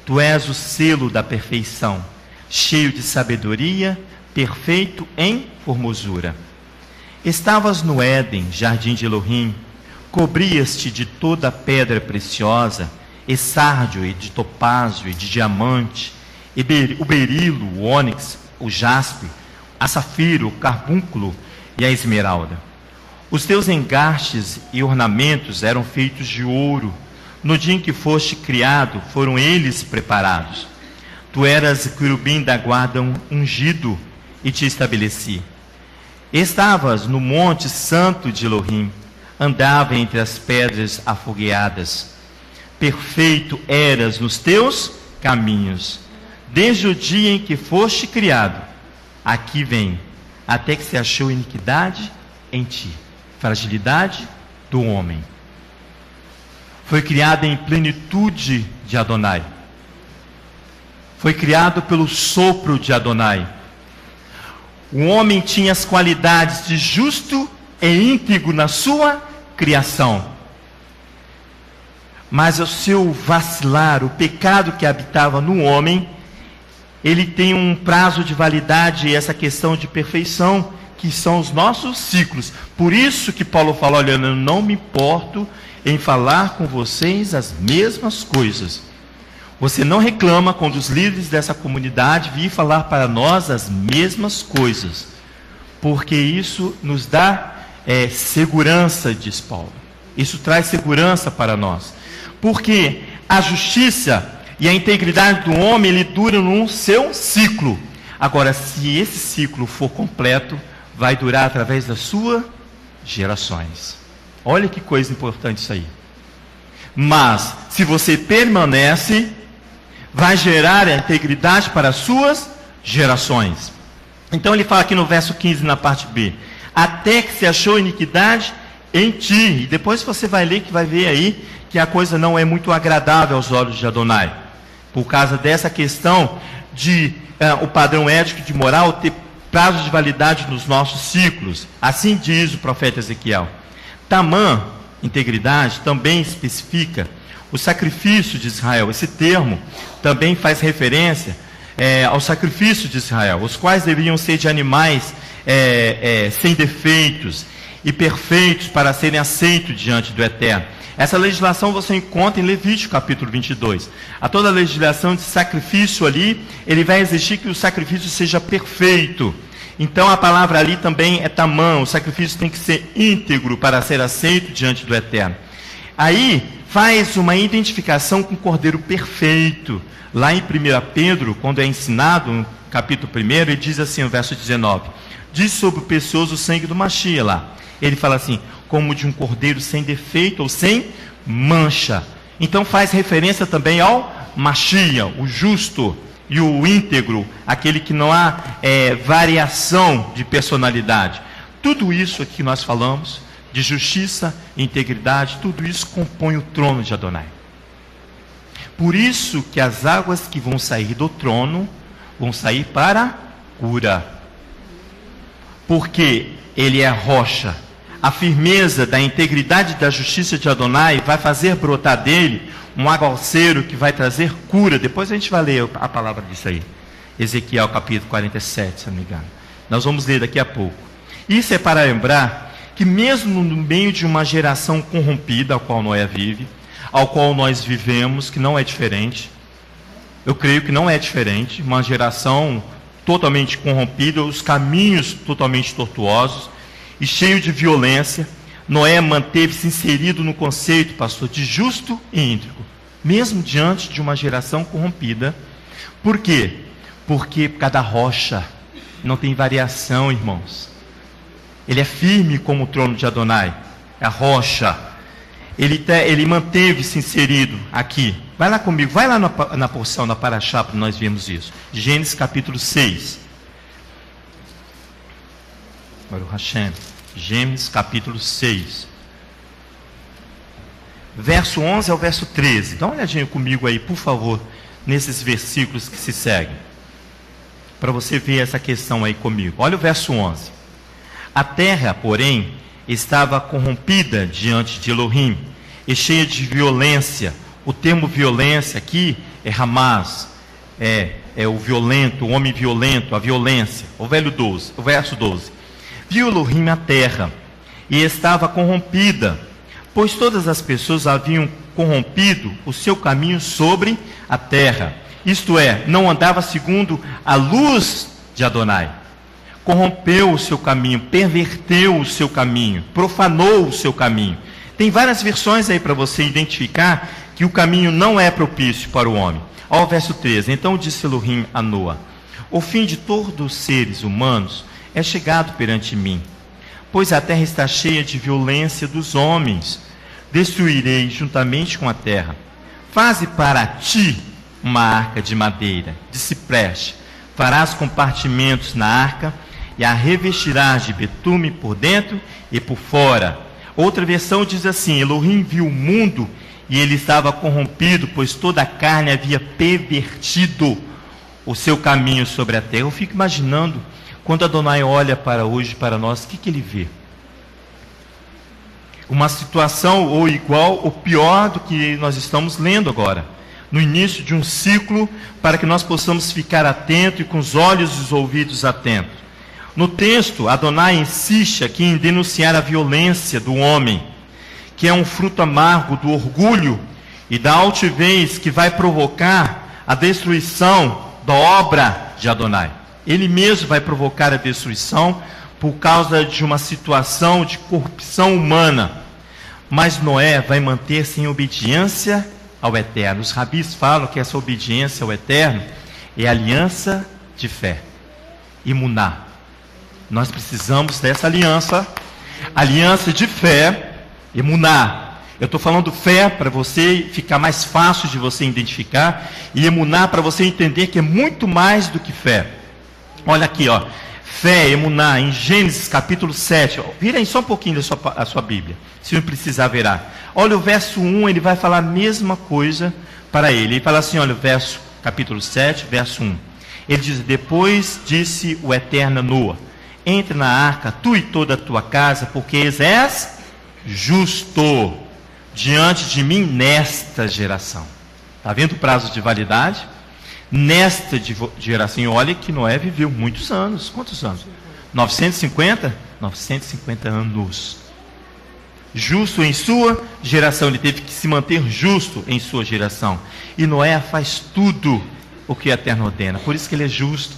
tu és o selo da perfeição, cheio de sabedoria, perfeito em formosura. Estavas no Éden, jardim de Elohim, cobrias-te de toda pedra preciosa, e sárdio, e de topázio, e de diamante, e o berilo, o ônix, o jaspe, a safiro, o carbúnculo e a esmeralda. Os teus engastes e ornamentos eram feitos de ouro. No dia em que foste criado, foram eles preparados. Tu eras querubim da guarda ungido e te estabeleci. Estavas no monte santo de Elohim, andava entre as pedras afogueadas. Perfeito eras nos teus caminhos, desde o dia em que foste criado. Aqui vem, até que se achou iniquidade em ti, fragilidade do homem. Foi criado em plenitude de Adonai. Foi criado pelo sopro de Adonai. O homem tinha as qualidades de justo e íntegro na sua criação. Mas o seu vacilar, o pecado que habitava no homem, ele tem um prazo de validade, e essa questão de perfeição, que são os nossos ciclos. Por isso que Paulo fala, olha, eu não me importo em falar com vocês as mesmas coisas. Você não reclama quando os líderes dessa comunidade virem falar para nós as mesmas coisas, porque isso nos dá segurança, diz Paulo. Isso traz segurança para nós. Porque a justiça e a integridade do homem, ele dura num seu ciclo. Agora, se esse ciclo for completo, vai durar através das suas gerações. Olha que coisa importante isso aí. Mas, se você permanece, vai gerar a integridade para as suas gerações. Então ele fala aqui no verso 15, na parte B, até que se achou iniquidade em ti. E depois você vai ler, que vai ver aí, que a coisa não é muito agradável aos olhos de Adonai, por causa dessa questão de o padrão ético de moral ter prazo de validade nos nossos ciclos. Assim diz o profeta Ezequiel. Tamã, integridade, também especifica o sacrifício de Israel. Esse termo também faz referência ao sacrifício de Israel, os quais deveriam ser de animais sem defeitos e perfeitos para serem aceitos diante do Eterno. Essa legislação você encontra em Levítico capítulo 22. A toda a legislação de sacrifício ali, ele vai exigir que o sacrifício seja perfeito. Então a palavra ali também é tamã, o sacrifício tem que ser íntegro para ser aceito diante do Eterno. Aí faz uma identificação com o cordeiro perfeito. Lá em 1 Pedro, quando é ensinado, no capítulo 1, ele diz assim, no verso 19, diz sobre o precioso sangue do Mashiach lá. Ele fala assim, como de um cordeiro sem defeito ou sem mancha. Então faz referência também ao Mashiach, o justo e o íntegro, aquele que não há variação de personalidade. Tudo isso aqui que nós falamos, de justiça e integridade, tudo isso compõe o trono de Adonai. Por isso que as águas que vão sair do trono, vão sair para cura. Porque ele é a rocha. A firmeza da integridade e da justiça de Adonai vai fazer brotar dele um aguaceiro que vai trazer cura. Depois a gente vai ler a palavra disso aí. Ezequiel capítulo 47, se não me engano. Nós vamos ler daqui a pouco. Isso é para lembrar que mesmo no meio de uma geração corrompida, a qual Noé vive, ao qual nós vivemos, que não é diferente, eu creio que não é diferente, uma geração totalmente corrompida, os caminhos totalmente tortuosos, e cheio de violência, Noé manteve-se inserido no conceito, pastor, de justo e íntegro, mesmo diante de uma geração corrompida. Por quê? Porque cada rocha não tem variação, irmãos. Ele é firme como o trono de Adonai, é a rocha. Ele manteve-se inserido aqui. Vai lá comigo, vai lá na porção da Paraxá para nós vermos isso. Gênesis capítulo 6. Baruch Hashem. Gênesis capítulo 6. Verso 11 ao verso 13. Dá uma olhadinha comigo aí, por favor, nesses versículos que se seguem. Para você ver essa questão aí comigo. Olha o verso 11. A terra, porém, estava corrompida diante de Elohim e cheia de violência. O termo violência aqui é Hamas, é o violento, o homem violento, a violência. O verso 12. Viu Elohim a terra e estava corrompida, pois todas as pessoas haviam corrompido o seu caminho sobre a terra. Isto é, não andava segundo a luz de Adonai. Corrompeu o seu caminho, perverteu o seu caminho, profanou o seu caminho. Tem várias versões aí para você identificar que o caminho não é propício para o homem. Olha o verso 13. Então disse Elohim a Noa: o fim de todos os seres humanos é chegado perante mim, pois a terra está cheia de violência dos homens. Destruirei juntamente com a terra. Faze para ti uma arca de madeira, de cipreste. Farás compartimentos na arca e a revestirás de betume por dentro e por fora. Outra versão diz assim: Elohim viu o mundo e ele estava corrompido, pois toda a carne havia pervertido o seu caminho sobre a terra. Eu fico imaginando, quando Adonai olha para hoje, para nós, o que ele vê? Uma situação ou igual ou pior do que nós estamos lendo agora, no início de um ciclo, para que nós possamos ficar atentos e com os olhos e os ouvidos atentos. No texto, Adonai insiste aqui em denunciar a violência do homem, que é um fruto amargo do orgulho e da altivez que vai provocar a destruição da obra de Adonai. Ele mesmo vai provocar a destruição por causa de uma situação de corrupção humana. Mas Noé vai manter-se em obediência ao Eterno. Os rabis falam que essa obediência ao Eterno é aliança de fé, imuná. Nós precisamos dessa aliança de fé, imuná. Eu estou falando fé para você ficar mais fácil de você identificar, e imuná para você entender que é muito mais do que fé. Olha aqui, ó, fé, emuná, em Gênesis capítulo 7, vira aí só um pouquinho a sua Bíblia, se não precisar verá. Olha o verso 1, ele vai falar a mesma coisa para ele. Ele fala assim, olha o verso, capítulo 7, verso 1. Ele diz: depois disse o Eterno a Noa: entre na arca, tu e toda a tua casa, porque és justo diante de mim nesta geração. Está vendo o prazo de validade? Nesta geração. E olha que Noé viveu muitos anos. Quantos anos? 950? 950 anos. Justo em sua geração. Ele teve que se manter justo em sua geração. E Noé faz tudo o que o Eterno ordena. Por isso que ele é justo.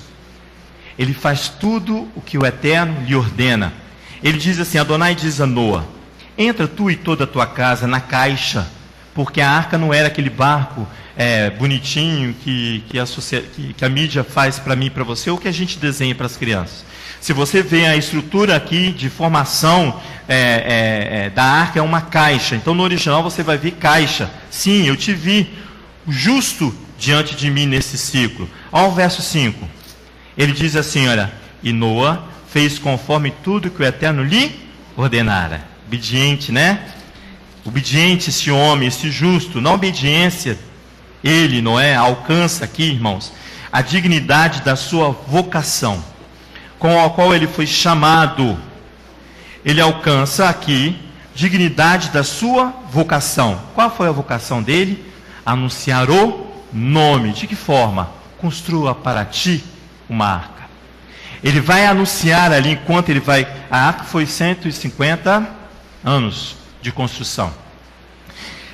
Ele faz tudo o que o Eterno lhe ordena. Ele diz assim, Adonai diz a Noa: entra tu e toda a tua casa na caixa, porque a arca não era aquele barco bonitinho que a mídia faz para mim e para você, ou que a gente desenha para as crianças. Se você vê a estrutura aqui de formação da arca, é uma caixa. Então no original você vai ver caixa. Sim, eu te vi justo diante de mim nesse ciclo. Olha o verso 5. Ele diz assim, olha: e Noa fez conforme tudo que o Eterno lhe ordenara. Obediente, né? Obediente esse homem, esse justo. Na obediência, ele, Noé, alcança aqui, irmãos, a dignidade da sua vocação, com a qual ele foi chamado. Ele alcança aqui dignidade da sua vocação. Qual foi a vocação dele? Anunciar o nome. De que forma? Construa para ti uma arca. Ele vai anunciar ali, enquanto ele vai... A arca foi 150 anos de construção.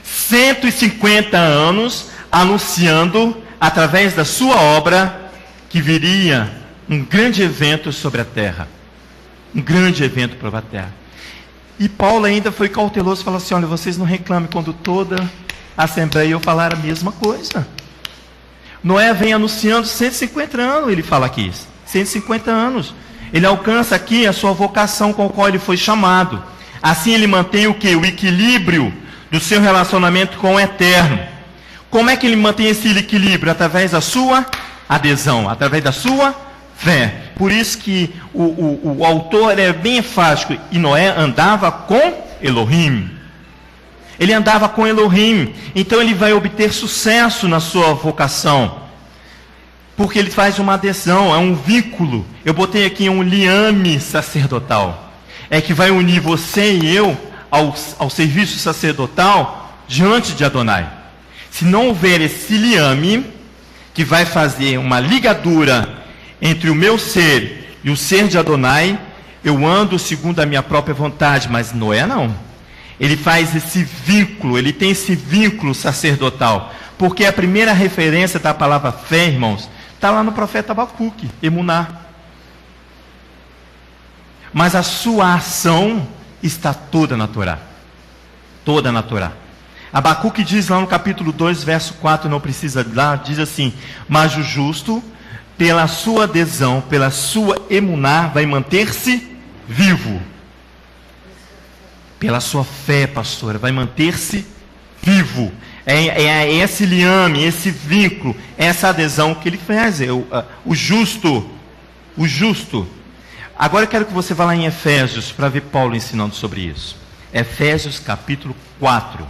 150 anos anunciando, através da sua obra, que viria um grande evento sobre a terra. Um grande evento sobre a terra. E Paulo ainda foi cauteloso e falou assim, olha, vocês não reclamem quando toda a assembleia eu falar a mesma coisa. Noé vem anunciando 150 anos, ele fala aqui, 150 anos. Ele alcança aqui a sua vocação com a qual ele foi chamado. Assim ele mantém o quê? O equilíbrio do seu relacionamento com o Eterno. Como é que ele mantém esse equilíbrio? Através da sua adesão, através da sua fé. Por isso que o autor é bem enfático. E Noé andava com Elohim. Ele andava com Elohim. Então ele vai obter sucesso na sua vocação. Porque ele faz uma adesão, é um vínculo. Eu botei aqui um liame sacerdotal. É que vai unir você e eu ao serviço sacerdotal diante de Adonai. Se não houver esse liame, que vai fazer uma ligadura entre o meu ser e o ser de Adonai, eu ando segundo a minha própria vontade, mas Noé não. Ele faz esse vínculo, ele tem esse vínculo sacerdotal. Porque a primeira referência da palavra fé, irmãos, está lá no profeta Abacuque, Emuná. mas a sua ação está toda na Torá. Toda na Torá. Abacuque diz lá no capítulo 2, verso 4, não precisa lá, diz assim: mas o justo, pela sua adesão, pela sua emuná, vai manter-se vivo. Pela sua fé, pastora, vai manter-se vivo. É esse liame, esse vínculo, essa adesão que ele faz. O justo. Agora eu quero que você vá lá em Efésios para ver Paulo ensinando sobre isso. Efésios capítulo 4.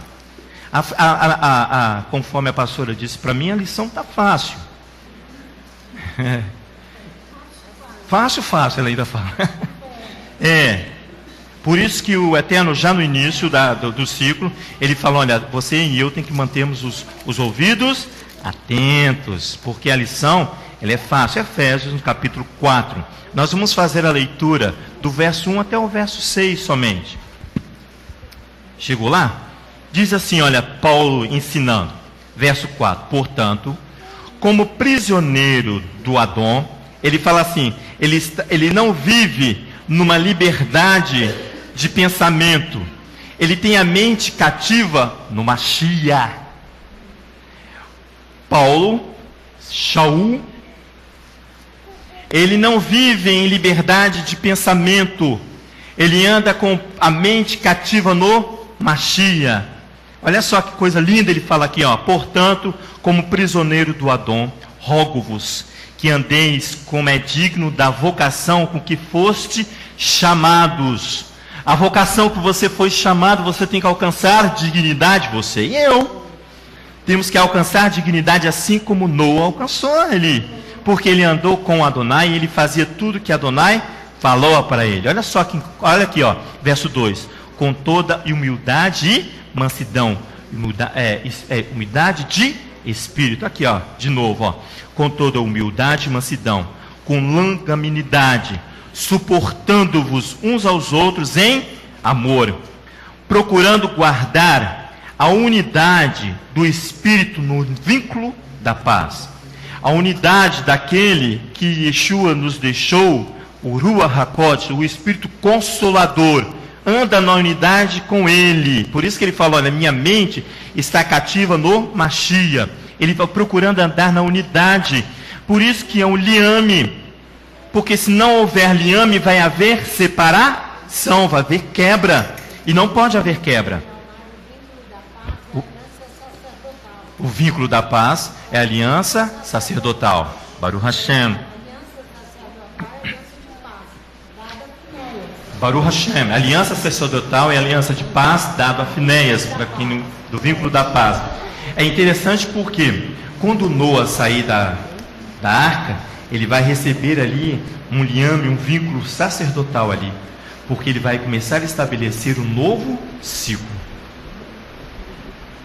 Conforme a pastora disse para mim, a lição está fácil. Fácil, ela ainda fala. Por isso que o Eterno, já no início do ciclo, ele fala: olha, você e eu tem que mantermos os ouvidos atentos, porque a lição, ela é fácil. Efésios, no capítulo 4. Nós vamos fazer a leitura do verso 1 até o verso 6 somente. Chegou lá? Diz assim, olha, Paulo ensinando, verso 4. Portanto, como prisioneiro do Adão, ele fala assim, ele não vive numa liberdade de pensamento, ele tem a mente cativa no Mashiach. Shaul, ele não vive em liberdade de pensamento, ele anda com a mente cativa no Mashiach. Olha só que coisa linda, ele fala aqui, ó: portanto, como prisioneiro do Adão, rogo-vos que andeis como é digno da vocação com que foste chamados. A vocação que você foi chamado, você tem que alcançar dignidade, você e eu. Temos que alcançar dignidade assim como Noa alcançou ali. Porque ele andou com Adonai e ele fazia tudo que Adonai falou para ele. Olha aqui, ó, verso 2. Com toda humildade e mansidão. Humildade de espírito. Aqui, ó, de novo, ó. Com toda humildade e mansidão. Com longanimidade. Suportando-vos uns aos outros em amor. Procurando guardar a unidade do espírito no vínculo da paz. A unidade daquele que Yeshua nos deixou, o Ruach HaKodesh, o Espírito Consolador, anda na unidade com ele. Por isso que ele falou, olha, minha mente está cativa no Mashiach. Ele está procurando andar na unidade. Por isso que é um liame. Porque se não houver liame, vai haver separação, vai haver quebra. E não pode haver quebra. O vínculo da paz é a aliança sacerdotal. Baruch Hashem. Baruch Hashem. A aliança sacerdotal é a aliança de paz dada a Finéias, para quem do vínculo da paz. É interessante porque quando Noa sair da arca, ele vai receber ali um liame, um vínculo sacerdotal ali, porque ele vai começar a estabelecer um novo ciclo.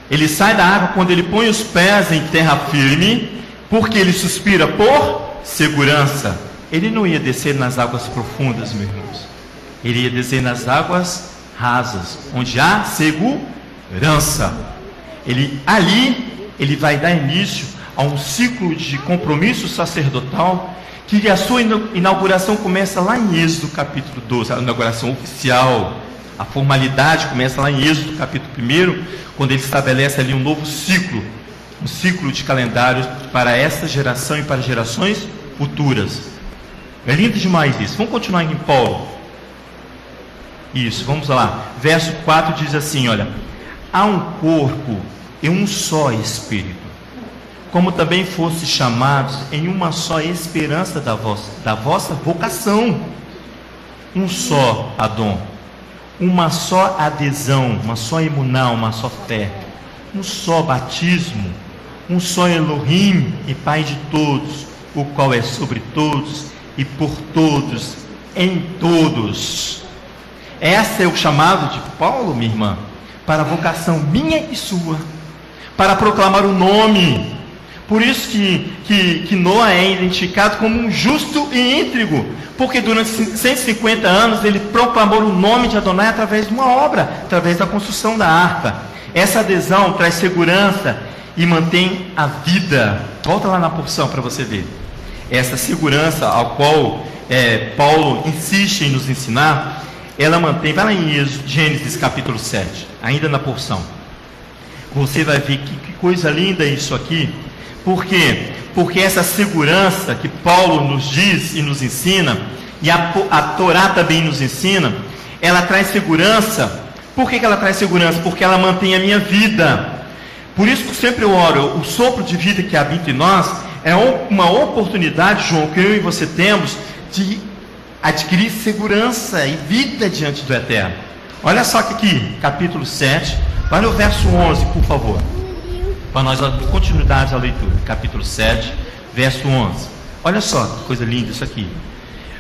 Ele sai da água quando ele põe os pés em terra firme, porque ele suspira por segurança. Ele não ia descer nas águas profundas, meus irmãos. Ele ia descer nas águas rasas, onde há segurança. Ali ele vai dar início a um ciclo de compromisso sacerdotal, que a sua inauguração começa lá em Êxodo capítulo 12, a inauguração oficial. A formalidade começa lá em Êxodo capítulo 1, quando ele estabelece ali um novo ciclo, um ciclo de calendário para esta geração e para gerações futuras. É lindo demais isso. Vamos continuar em Paulo. Isso, vamos lá. Verso 4 diz assim, olha: há um corpo e um só Espírito, como também fostes chamados em uma só esperança da vossa vocação. Um só Adão, uma só adesão, uma só emuná, uma só fé, um só batismo, um só Elohim e Pai de todos, o qual é sobre todos e por todos, em todos. Esse é o chamado de Paulo, minha irmã, para a vocação minha e sua, para proclamar o nome. Por isso que Noa é identificado como um justo e íntegro, porque durante 150 anos ele proclamou o nome de Adonai através de uma obra, através da construção da arca. Essa adesão traz segurança e mantém a vida. Volta lá na porção para você ver. essa segurança ao qual Paulo insiste em nos ensinar, ela mantém, vai lá em Gênesis capítulo 7, ainda na porção. Você vai ver que coisa linda isso aqui. Por quê? Porque essa segurança que Paulo nos diz e nos ensina, e a Torá também nos ensina, ela traz segurança. Por que ela traz segurança? Porque ela mantém a minha vida. Por isso que sempre eu oro, o sopro de vida que habita em nós é uma oportunidade, João, que eu e você temos de adquirir segurança e vida diante do Eterno. Olha só que aqui, capítulo 7, vai no verso 11, por favor, para nós darmos continuidade à leitura. Capítulo 7, verso 11. Olha só que coisa linda isso aqui.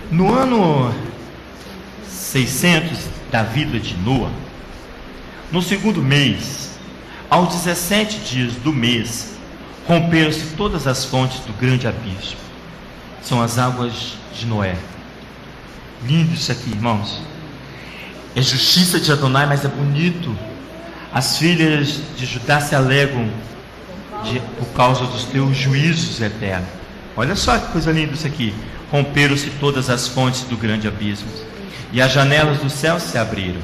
No ano 600 da vida de Noa, no segundo mês, aos 17 dias do mês, romperam-se todas as fontes do grande abismo. São as águas de Noé. Lindo isso aqui, irmãos. É justiça de Adonai, mas é bonito. As filhas de Judá se alegram por causa dos teus juízos eternos. Olha só que coisa linda isso aqui. Romperam-se todas as fontes do grande abismo, e as janelas do céu se abriram,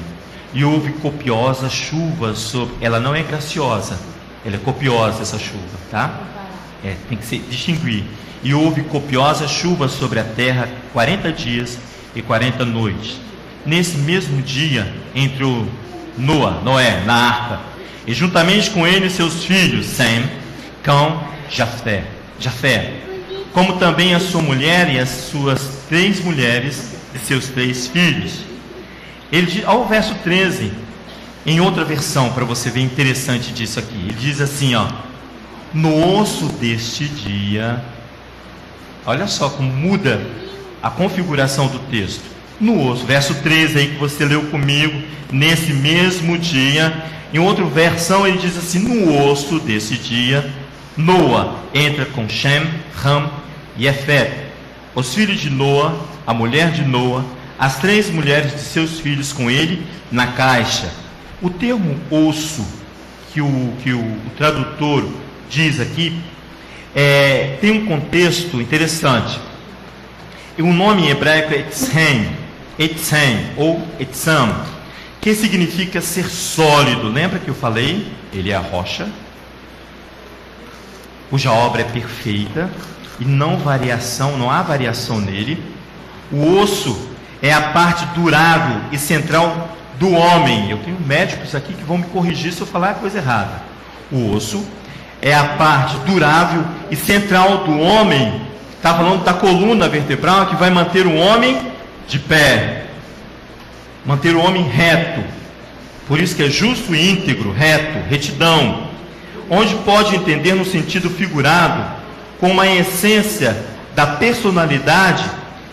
e houve copiosa chuva sobre... Ela não é graciosa, ela é copiosa, essa chuva, tá? Tem que se distinguir. E houve copiosa chuva sobre a terra 40 dias e 40 noites. Nesse mesmo dia entrou Noé na arca, e juntamente com ele seus filhos Sem, Cão, Jafé, como também a sua mulher e as suas 3 mulheres e seus 3 filhos. Ele diz, ao verso 13, em outra versão, para você ver interessante disso aqui, ele diz assim, ó: no osso deste dia. Olha só como muda a configuração do texto. No osso, verso 13 aí que você leu comigo, nesse mesmo dia. Em outra versão ele diz assim: no osso desse dia, Noa entra com Shem, Ham e Efete, os filhos de Noa, a mulher de Noa, as 3 mulheres de seus filhos com ele na caixa. O termo osso que o tradutor diz aqui tem um contexto interessante. O nome em hebraico é Etzem ou Etzam, que significa ser sólido. Lembra que eu falei? Ele é a rocha, cuja obra é perfeita e não há variação nele. O osso é a parte durável e central do homem. Eu tenho médicos aqui que vão me corrigir se eu falar a coisa errada. O osso é a parte durável e central do homem. Está falando da coluna vertebral que vai manter o homem de pé, manter o homem reto. Por isso que é justo e íntegro, reto, retidão. Onde pode entender no sentido figurado, com uma essência da personalidade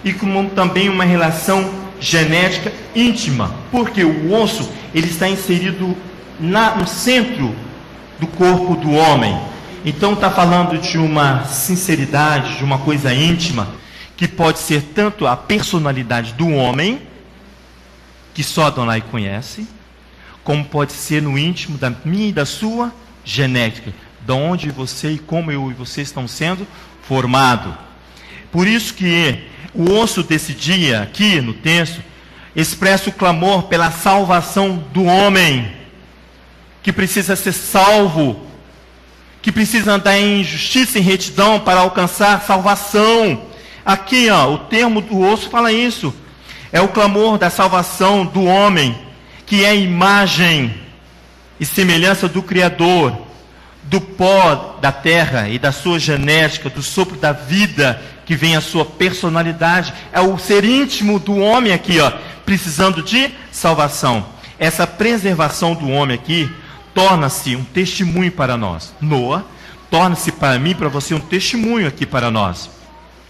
e com também uma relação genética íntima, porque o osso ele está inserido no centro do corpo do homem. Então está falando de uma sinceridade, de uma coisa íntima, que pode ser tanto a personalidade do homem, que só Adonai conhece, como pode ser no íntimo da minha e da sua genética, de onde você e como eu e você estão sendo formados. Por isso que o osso desse dia, aqui no texto, expressa o clamor pela salvação do homem, que precisa ser salvo, que precisa andar em justiça e retidão para alcançar salvação. Aqui, o termo do osso fala isso. É o clamor da salvação do homem, que é imagem e semelhança do Criador, do pó da terra e da sua genética, do sopro da vida que vem a sua personalidade. É o ser íntimo do homem aqui, precisando de salvação. Essa preservação do homem aqui torna-se um testemunho para nós. Noa torna-se para mim, para você, um testemunho aqui para nós.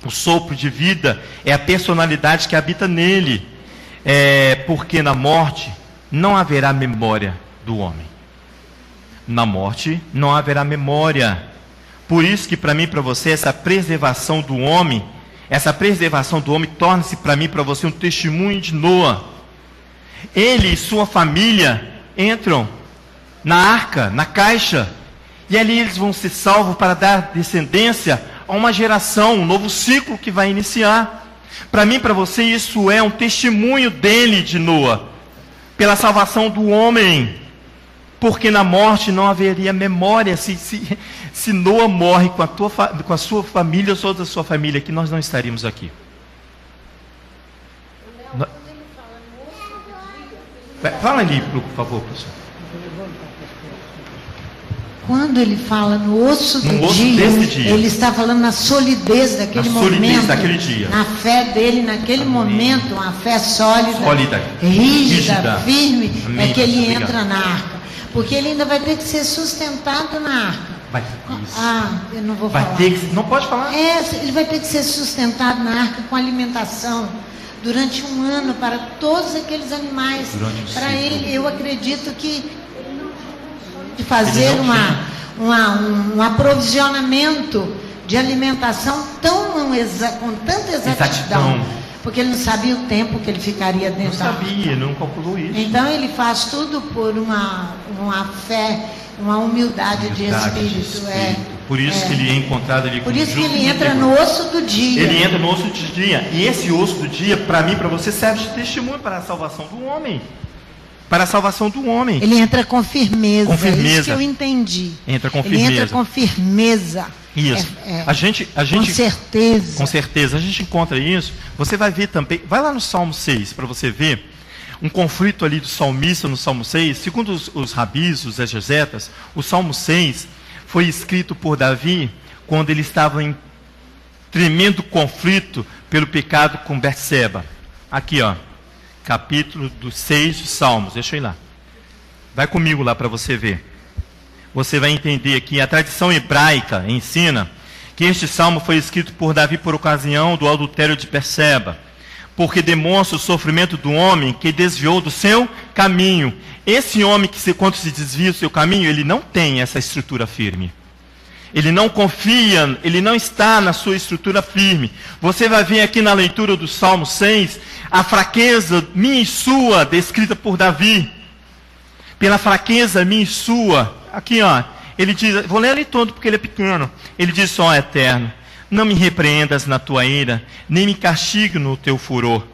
O sopro de vida é a personalidade que habita nele. Porque na morte não haverá memória do homem. Na morte não haverá memória. Por isso que para mim e para você, essa preservação do homem torna-se para mim e para você um testemunho de Noa. Ele e sua família entram na arca, na caixa, e ali eles vão ser salvos para dar descendência a uma geração, um novo ciclo que vai iniciar. Para mim, para você, isso é um testemunho dele, de Noa, pela salvação do homem. Porque na morte não haveria memória. Se Noa morre com a sua família ou toda a sua família aqui, nós não estaríamos aqui. Fala ali, por favor, professor. Quando ele fala no osso do dia, ele está falando na solidez daquele momento. Solidez daquele dia. Na fé dele, naquele momento, uma fé sólida, rígida, firme, Amém. é que ele entra na arca. Porque ele ainda vai ter que ser sustentado na arca. Eu não vou falar. Não pode falar? Ele vai ter que ser sustentado na arca com alimentação durante um ano para todos aqueles animais. Para ele, eu acredito que de fazer um aprovisionamento de alimentação com tanta exatidão, porque ele não sabia o tempo que ele ficaria dentro da arca. Não calculou isso. Então ele faz tudo por uma fé, uma humildade de espírito. Por isso que ele é encontrado ali. Por isso que ele entra no osso do dia. Ele entra no osso do dia. E esse osso do dia, para mim, para você, serve de testemunho para a salvação do homem. Para a salvação do homem. Ele entra com firmeza. Com firmeza. É isso que eu entendi. Entra com firmeza. Ele entra com firmeza. Isso. A gente, com certeza. Com certeza. A gente encontra isso. Você vai ver também. Vai lá no Salmo 6 para você ver um conflito ali do salmista no Salmo 6. Segundo os rabis, os exegetas, o Salmo 6 foi escrito por Davi quando ele estava em tremendo conflito pelo pecado com Betseba. Aqui, ó. Capítulo dos 6 de Salmos. Deixa eu ir lá. Vai comigo lá para você ver. Você vai entender que a tradição hebraica ensina que este salmo foi escrito por Davi por ocasião do adultério de Betseba, porque demonstra o sofrimento do homem que desviou do seu caminho. Esse homem que, quando se desvia do seu caminho, ele não tem essa estrutura firme. Ele não confia, ele não está na sua estrutura firme. Você vai ver aqui na leitura do Salmo 6, a fraqueza minha e sua, descrita por Davi. Pela fraqueza minha e sua. Aqui, ó, ele diz, vou ler ali todo porque ele é pequeno. Ele diz, ó Eterno, não me repreendas na tua ira, nem me castigue no teu furor.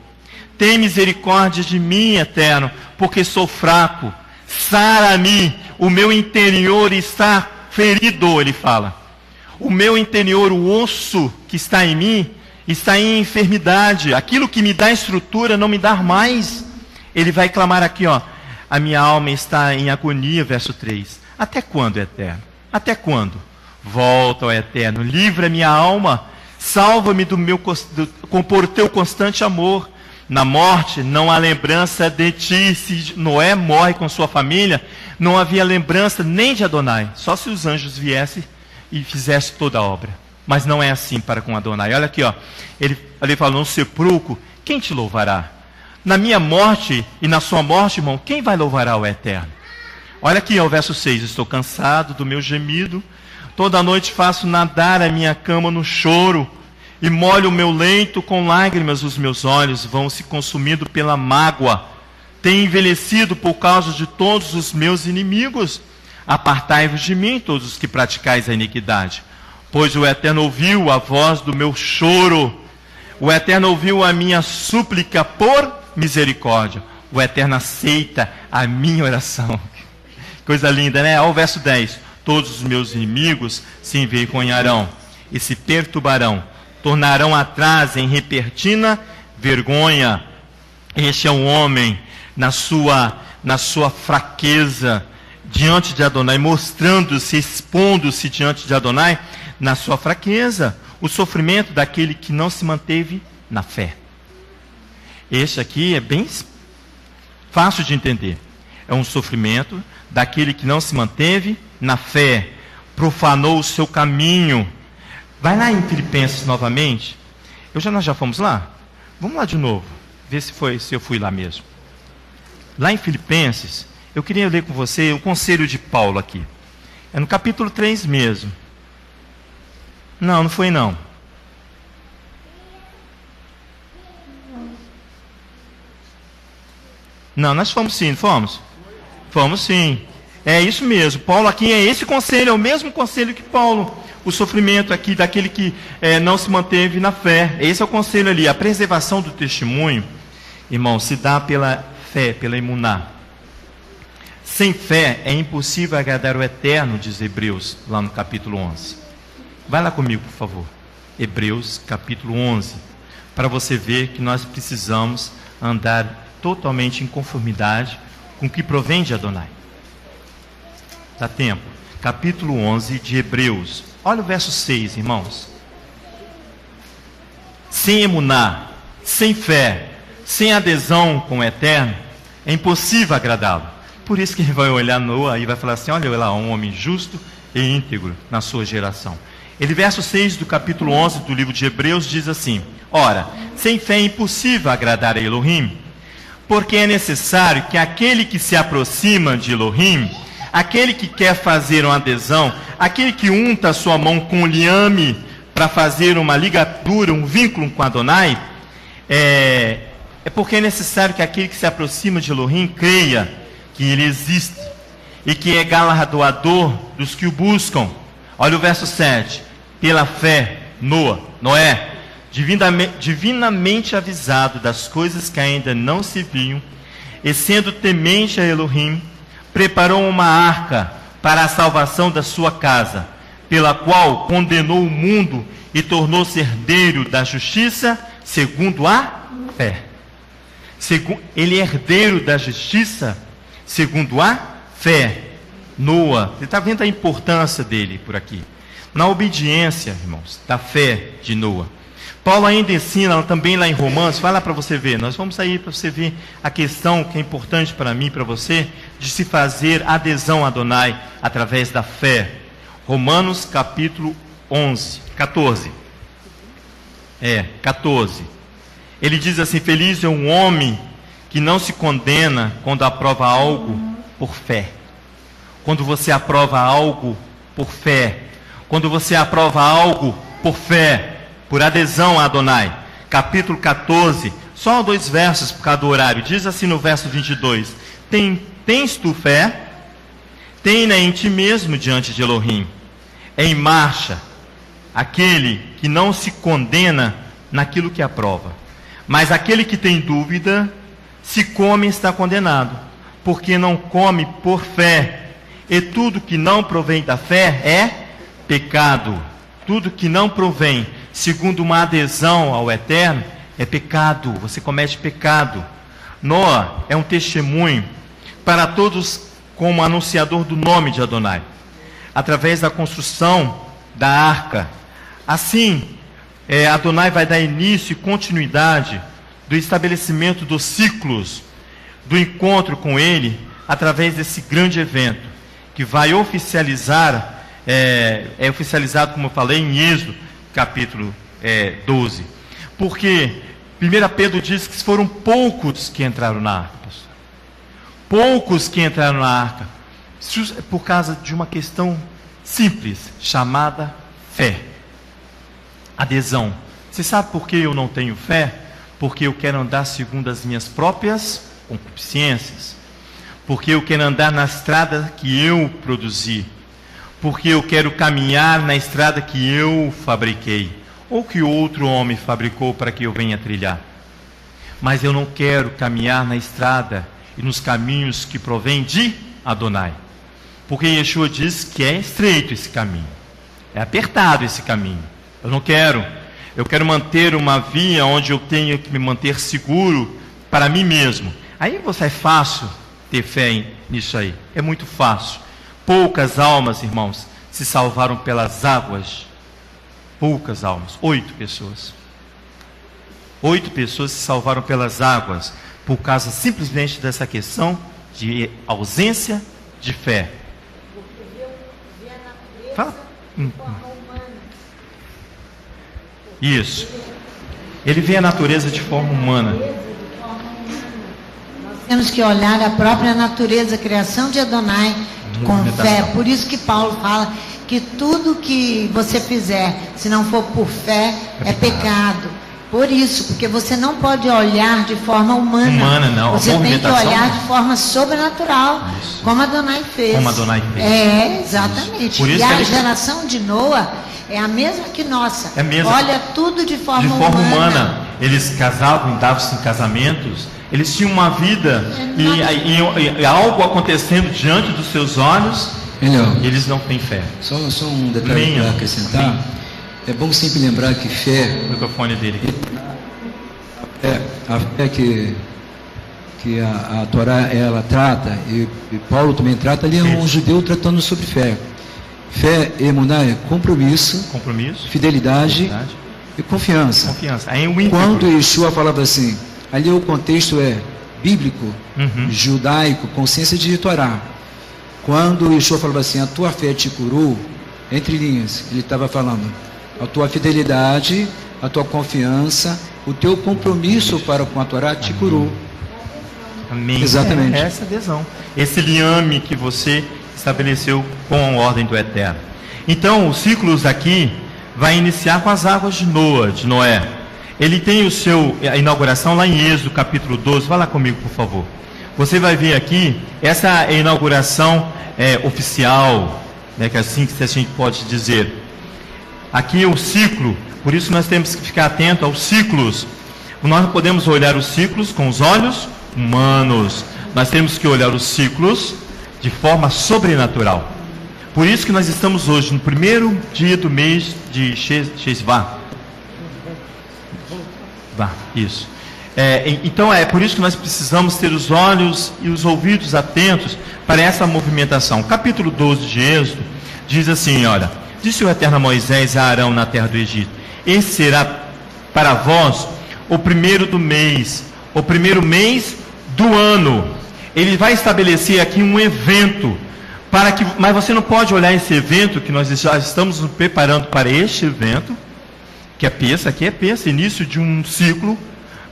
Tem misericórdia de mim, Eterno, porque sou fraco. Sara-me, o meu interior está ferido, ele fala. O meu interior, o osso que está em mim, está em enfermidade. Aquilo que me dá estrutura não me dá mais. Ele vai clamar aqui, ó. A minha alma está em agonia, verso 3. Até quando, Eterno? Até quando? Volta, ó Eterno, livra minha alma, salva-me por teu constante amor. Na morte não há lembrança de ti. Se Noé morre com sua família, não havia lembrança nem de Adonai, só se os anjos viessem e fizessem toda a obra. Mas não é assim para com Adonai. Olha aqui, ó. Ele fala, no sepulcro, quem te louvará? Na minha morte e na sua morte, irmão, quem vai louvará o Eterno? Olha aqui, ó, o verso 6. Estou cansado do meu gemido, toda noite faço nadar a minha cama no choro, e molho o meu leito com lágrimas, os meus olhos vão se consumindo pela mágoa. Tenho envelhecido por causa de todos os meus inimigos. Apartai-vos de mim, todos os que praticais a iniquidade. Pois o Eterno ouviu a voz do meu choro. O Eterno ouviu a minha súplica por misericórdia. O Eterno aceita a minha oração. Coisa linda, né? Olha o verso 10. Todos os meus inimigos se envergonharão e se perturbarão. Tornarão atrás em repentina vergonha. Este é um homem na sua fraqueza diante de Adonai, mostrando-se, expondo-se diante de Adonai na sua fraqueza, o sofrimento daquele que não se manteve na fé. Este aqui é bem fácil de entender. É um sofrimento daquele que não se manteve na fé, profanou o seu caminho. Vai lá em Filipenses novamente. Nós já fomos lá? Vamos lá de novo. Ver se eu fui lá mesmo. Lá em Filipenses, eu queria ler com você o conselho de Paulo aqui. É no capítulo 3 mesmo. Não foi não. Não, nós fomos sim, fomos? Fomos sim. É isso mesmo. Paulo aqui é esse conselho, é o mesmo conselho que Paulo o sofrimento aqui daquele que não se manteve na fé. Esse é o conselho ali. A preservação do testemunho, irmão, se dá pela fé, pela emuná. Sem fé é impossível agradar o Eterno, diz Hebreus, lá no capítulo 11. Vai lá comigo, por favor. Hebreus, capítulo 11. Para você ver que nós precisamos andar totalmente em conformidade com o que provém de Adonai. Dá tempo. Capítulo 11 de Hebreus. Olha o verso 6, irmãos. Sem emuná, sem fé, sem adesão com o Eterno, é impossível agradá-lo. Por isso que ele vai olhar Noa e vai falar assim: olha lá, um homem justo e íntegro na sua geração. Ele, verso 6 do capítulo 11 do livro de Hebreus, diz assim: ora, sem fé é impossível agradar a Elohim, porque é necessário que aquele que se aproxima de Elohim, aquele que quer fazer uma adesão, aquele que unta a sua mão com liame para fazer uma ligadura, um vínculo com Adonai, é porque é necessário que aquele que se aproxima de Elohim creia que ele existe e que é galardoador dos que o buscam. Olha o verso 7. Pela fé, Noé, divinamente avisado das coisas que ainda não se viam, e sendo temente a Elohim, preparou uma arca para a salvação da sua casa, pela qual condenou o mundo e tornou-se herdeiro da justiça segundo a fé. Ele é herdeiro da justiça segundo a fé. Noa, você está vendo a importância dele por aqui. Na obediência, irmãos, da fé de Noa. Paulo ainda ensina também lá em Romanos, vai lá para você ver, nós vamos sair para você ver a questão que é importante para mim, para você, de se fazer adesão a Adonai através da fé. Romanos capítulo 14. 14. Ele diz assim: feliz é um homem que não se condena quando aprova algo por fé. Quando você aprova algo por fé. Quando você aprova algo por fé, por adesão a Adonai. Capítulo 14, só 2 versos por causa do horário. Diz assim no verso 22: tens tu fé? Tem-na em ti mesmo diante de Elohim. É em marcha aquele que não se condena naquilo que aprova. Mas aquele que tem dúvida, se come está condenado, porque não come por fé. E tudo que não provém da fé é pecado. Tudo que não provém segundo uma adesão ao Eterno é pecado. Você comete pecado. Noa é um testemunho para todos como anunciador do nome de Adonai, através da construção da arca. Assim, Adonai vai dar início e continuidade do estabelecimento dos ciclos do encontro com ele, através desse grande evento que vai oficializar, é oficializado, como eu falei, em Êxodo, capítulo 12. Porque 1 Pedro diz que foram poucos que entraram na arca, pastor. Poucos que entraram na arca, por causa de uma questão simples, chamada fé. Adesão. Você sabe por que eu não tenho fé? Porque eu quero andar segundo as minhas próprias concupiscências. Porque eu quero andar na estrada que eu produzi. Porque eu quero caminhar na estrada que eu fabriquei, ou que outro homem fabricou para que eu venha trilhar. Mas eu não quero caminhar na estrada e nos caminhos que provém de Adonai. Porque Yeshua diz que é estreito esse caminho, é apertado esse caminho. Eu não quero. Eu quero manter uma via onde eu tenho que me manter seguro para mim mesmo. Aí é fácil ter fé nisso aí. É muito fácil. Poucas almas, irmãos, se salvaram pelas águas. Poucas almas. 8 pessoas. 8 pessoas se salvaram pelas águas, por causa simplesmente dessa questão de ausência de fé. Fala. Isso. Ele vê a natureza de forma humana. Temos que olhar a própria natureza, a criação de Adonai com fé. Por isso que Paulo fala que tudo que você fizer, se não for por fé, é pecado. Por isso, porque você não pode olhar de forma humana. Humana, não. Você tem que olhar de forma sobrenatural, isso. Como Adonai fez. Como Adonai fez. É, exatamente. Por isso e a geração de Noa é a mesma que nossa. É mesmo. Olha tudo de forma humana. Eles casavam, davam-se em casamentos, eles tinham uma vida e algo acontecendo diante dos seus olhos, eles não têm fé. Só um detalhe para acrescentar. Sim. É bom sempre lembrar que fé... O microfone dele aqui. A fé que a Torá ela trata, e Paulo também trata, ali é um judeu tratando sobre fé. Fé, emuná, é compromisso, fidelidade e confiança. Quando Yeshua falava assim, ali o contexto é bíblico, judaico, consciência de Torá. Quando Yeshua falava assim, a tua fé te curou, entre linhas, ele estava falando, a tua fidelidade, a tua confiança, o teu compromisso para com a Torá te curou. Amém. Exatamente. Essa adesão, esse liame que você estabeleceu com a ordem do Eterno. Então, os ciclos aqui vai iniciar com as águas de Noé. Ele tem a inauguração lá em Êxodo, capítulo 12. Vai lá comigo, por favor. Você vai ver aqui, essa é a inauguração oficial, né, que assim que a gente pode dizer. Aqui é o ciclo, por isso nós temos que ficar atento aos ciclos. Nós não podemos olhar os ciclos com os olhos humanos. Nós temos que olhar os ciclos de forma sobrenatural. Por isso que nós estamos hoje no primeiro dia do mês de Shesvá. Isso. Então é por isso que nós precisamos ter os olhos e os ouvidos atentos para essa movimentação. Capítulo 12 de Êxodo diz assim, olha, disse o Eterno a Moisés e a Arão na terra do Egito, esse será para vós o primeiro do mês, o primeiro mês do ano. Ele vai estabelecer aqui um evento, mas você não pode olhar esse evento, que nós já estamos nos preparando para este evento, que é Pêssah, início de um ciclo,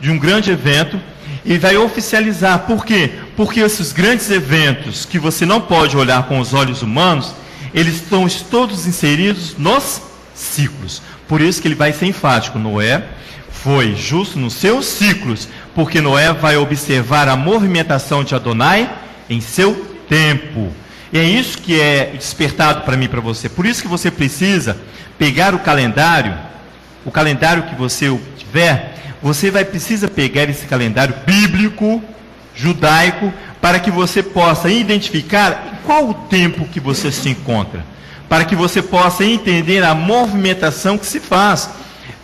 de um grande evento, e vai oficializar. Por quê? Porque esses grandes eventos, que você não pode olhar com os olhos humanos, eles estão todos inseridos nos ciclos. Por isso que ele vai ser enfático. Noé foi justo nos seus ciclos, porque Noé vai observar a movimentação de Adonai em seu tempo. E é isso que é despertado para mim e para você. Por isso que você precisa pegar o calendário que você tiver, você precisa pegar esse calendário bíblico, judaico, para que você possa identificar qual o tempo que você se encontra, para que você possa entender a movimentação que se faz,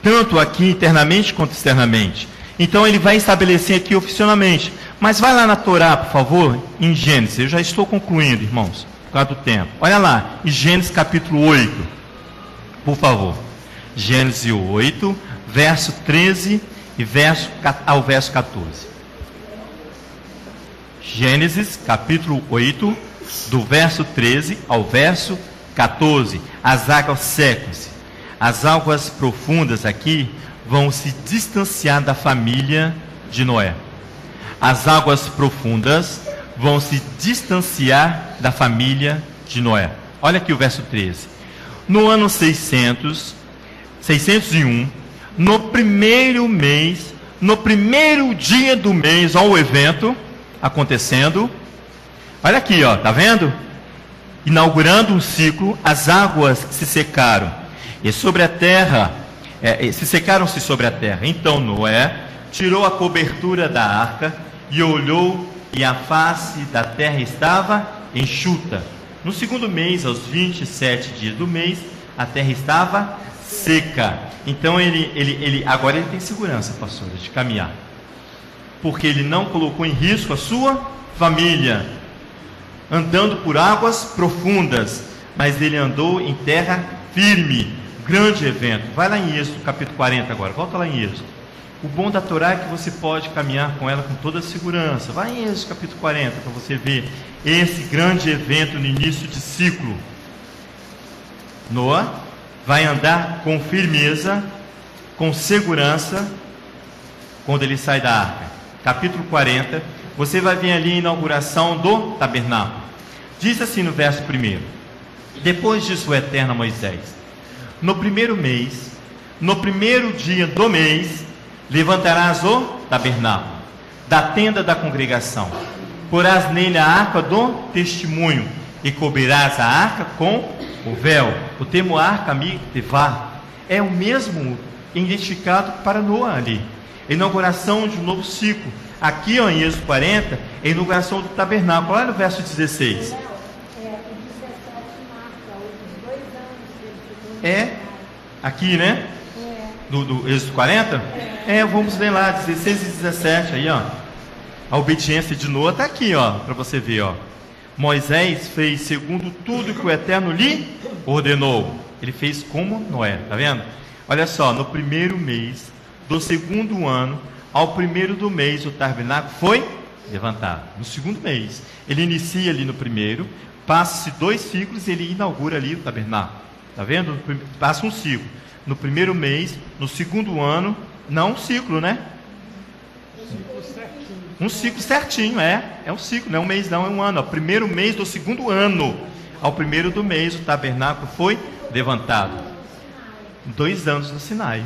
tanto aqui internamente quanto externamente. Então ele vai estabelecer aqui oficialmente. Mas vai lá na Torá, por favor, em Gênesis. Eu já estou concluindo, irmãos, por causa do tempo. Olha lá, em Gênesis capítulo 8, por favor. Gênesis 8, verso 13 e ao verso 14. Gênesis capítulo 8, do verso 13 ao verso 14. As águas secam-se. As águas profundas aqui vão se distanciar da família de Noé. As águas profundas vão se distanciar da família de Noé. Olha aqui o verso 13. No ano 601, no primeiro mês, no primeiro dia do mês, olha o evento acontecendo. Olha aqui, ó, tá vendo? Inaugurando um ciclo, as águas se secaram. E sobre a terra, se secaram-se sobre a terra. Então Noé tirou a cobertura da arca e olhou, e a face da terra estava enxuta. No segundo mês, aos 27 dias do mês, a terra estava seca. Então agora ele tem segurança, pastor, de caminhar, porque ele não colocou em risco a sua família, andando por águas profundas, mas ele andou em terra firme. Grande evento. Vai lá em Êxodo capítulo 40 agora, volta lá em Êxodo. O bom da Torá é que você pode caminhar com ela com toda a segurança. Vai em Êxodo capítulo 40 para você ver esse grande evento no início de ciclo. Noé vai andar com firmeza, com segurança, quando ele sai da arca. Capítulo 40, você vai ver ali a inauguração do tabernáculo. Diz assim no verso 1: depois disso o Eterno a Moisés: no primeiro mês, no primeiro dia do mês, Levantarás o tabernáculo da tenda da congregação, porás nele a arca do testemunho, e cobrirás a arca com o véu. O termo arca, tevá, é o mesmo identificado para Noa ali. Inauguração de um novo ciclo. Aqui, ó, em Êxodo 40, é a inauguração do tabernáculo. Olha no verso 16. É, aqui, né? Do Êxodo 40? Vamos ler lá, 16 e 17, aí, ó. A obediência de Noa está aqui, ó, para você ver, ó. Moisés fez segundo tudo que o Eterno lhe ordenou. Ele fez como Noé, tá vendo? Olha só, no primeiro mês do segundo ano, ao primeiro do mês, o tabernáculo foi levantado. No segundo mês, ele inicia ali no primeiro, passa-se 2 ciclos e ele inaugura ali o tabernáculo. Tá vendo? Passa um ciclo. No primeiro mês, no segundo ano, não um ciclo, né? Um ciclo certinho, é um ciclo, não é um mês não, é um ano. Ao primeiro mês do segundo ano, ao primeiro do mês, o tabernáculo foi levantado. 2 anos no Sinai,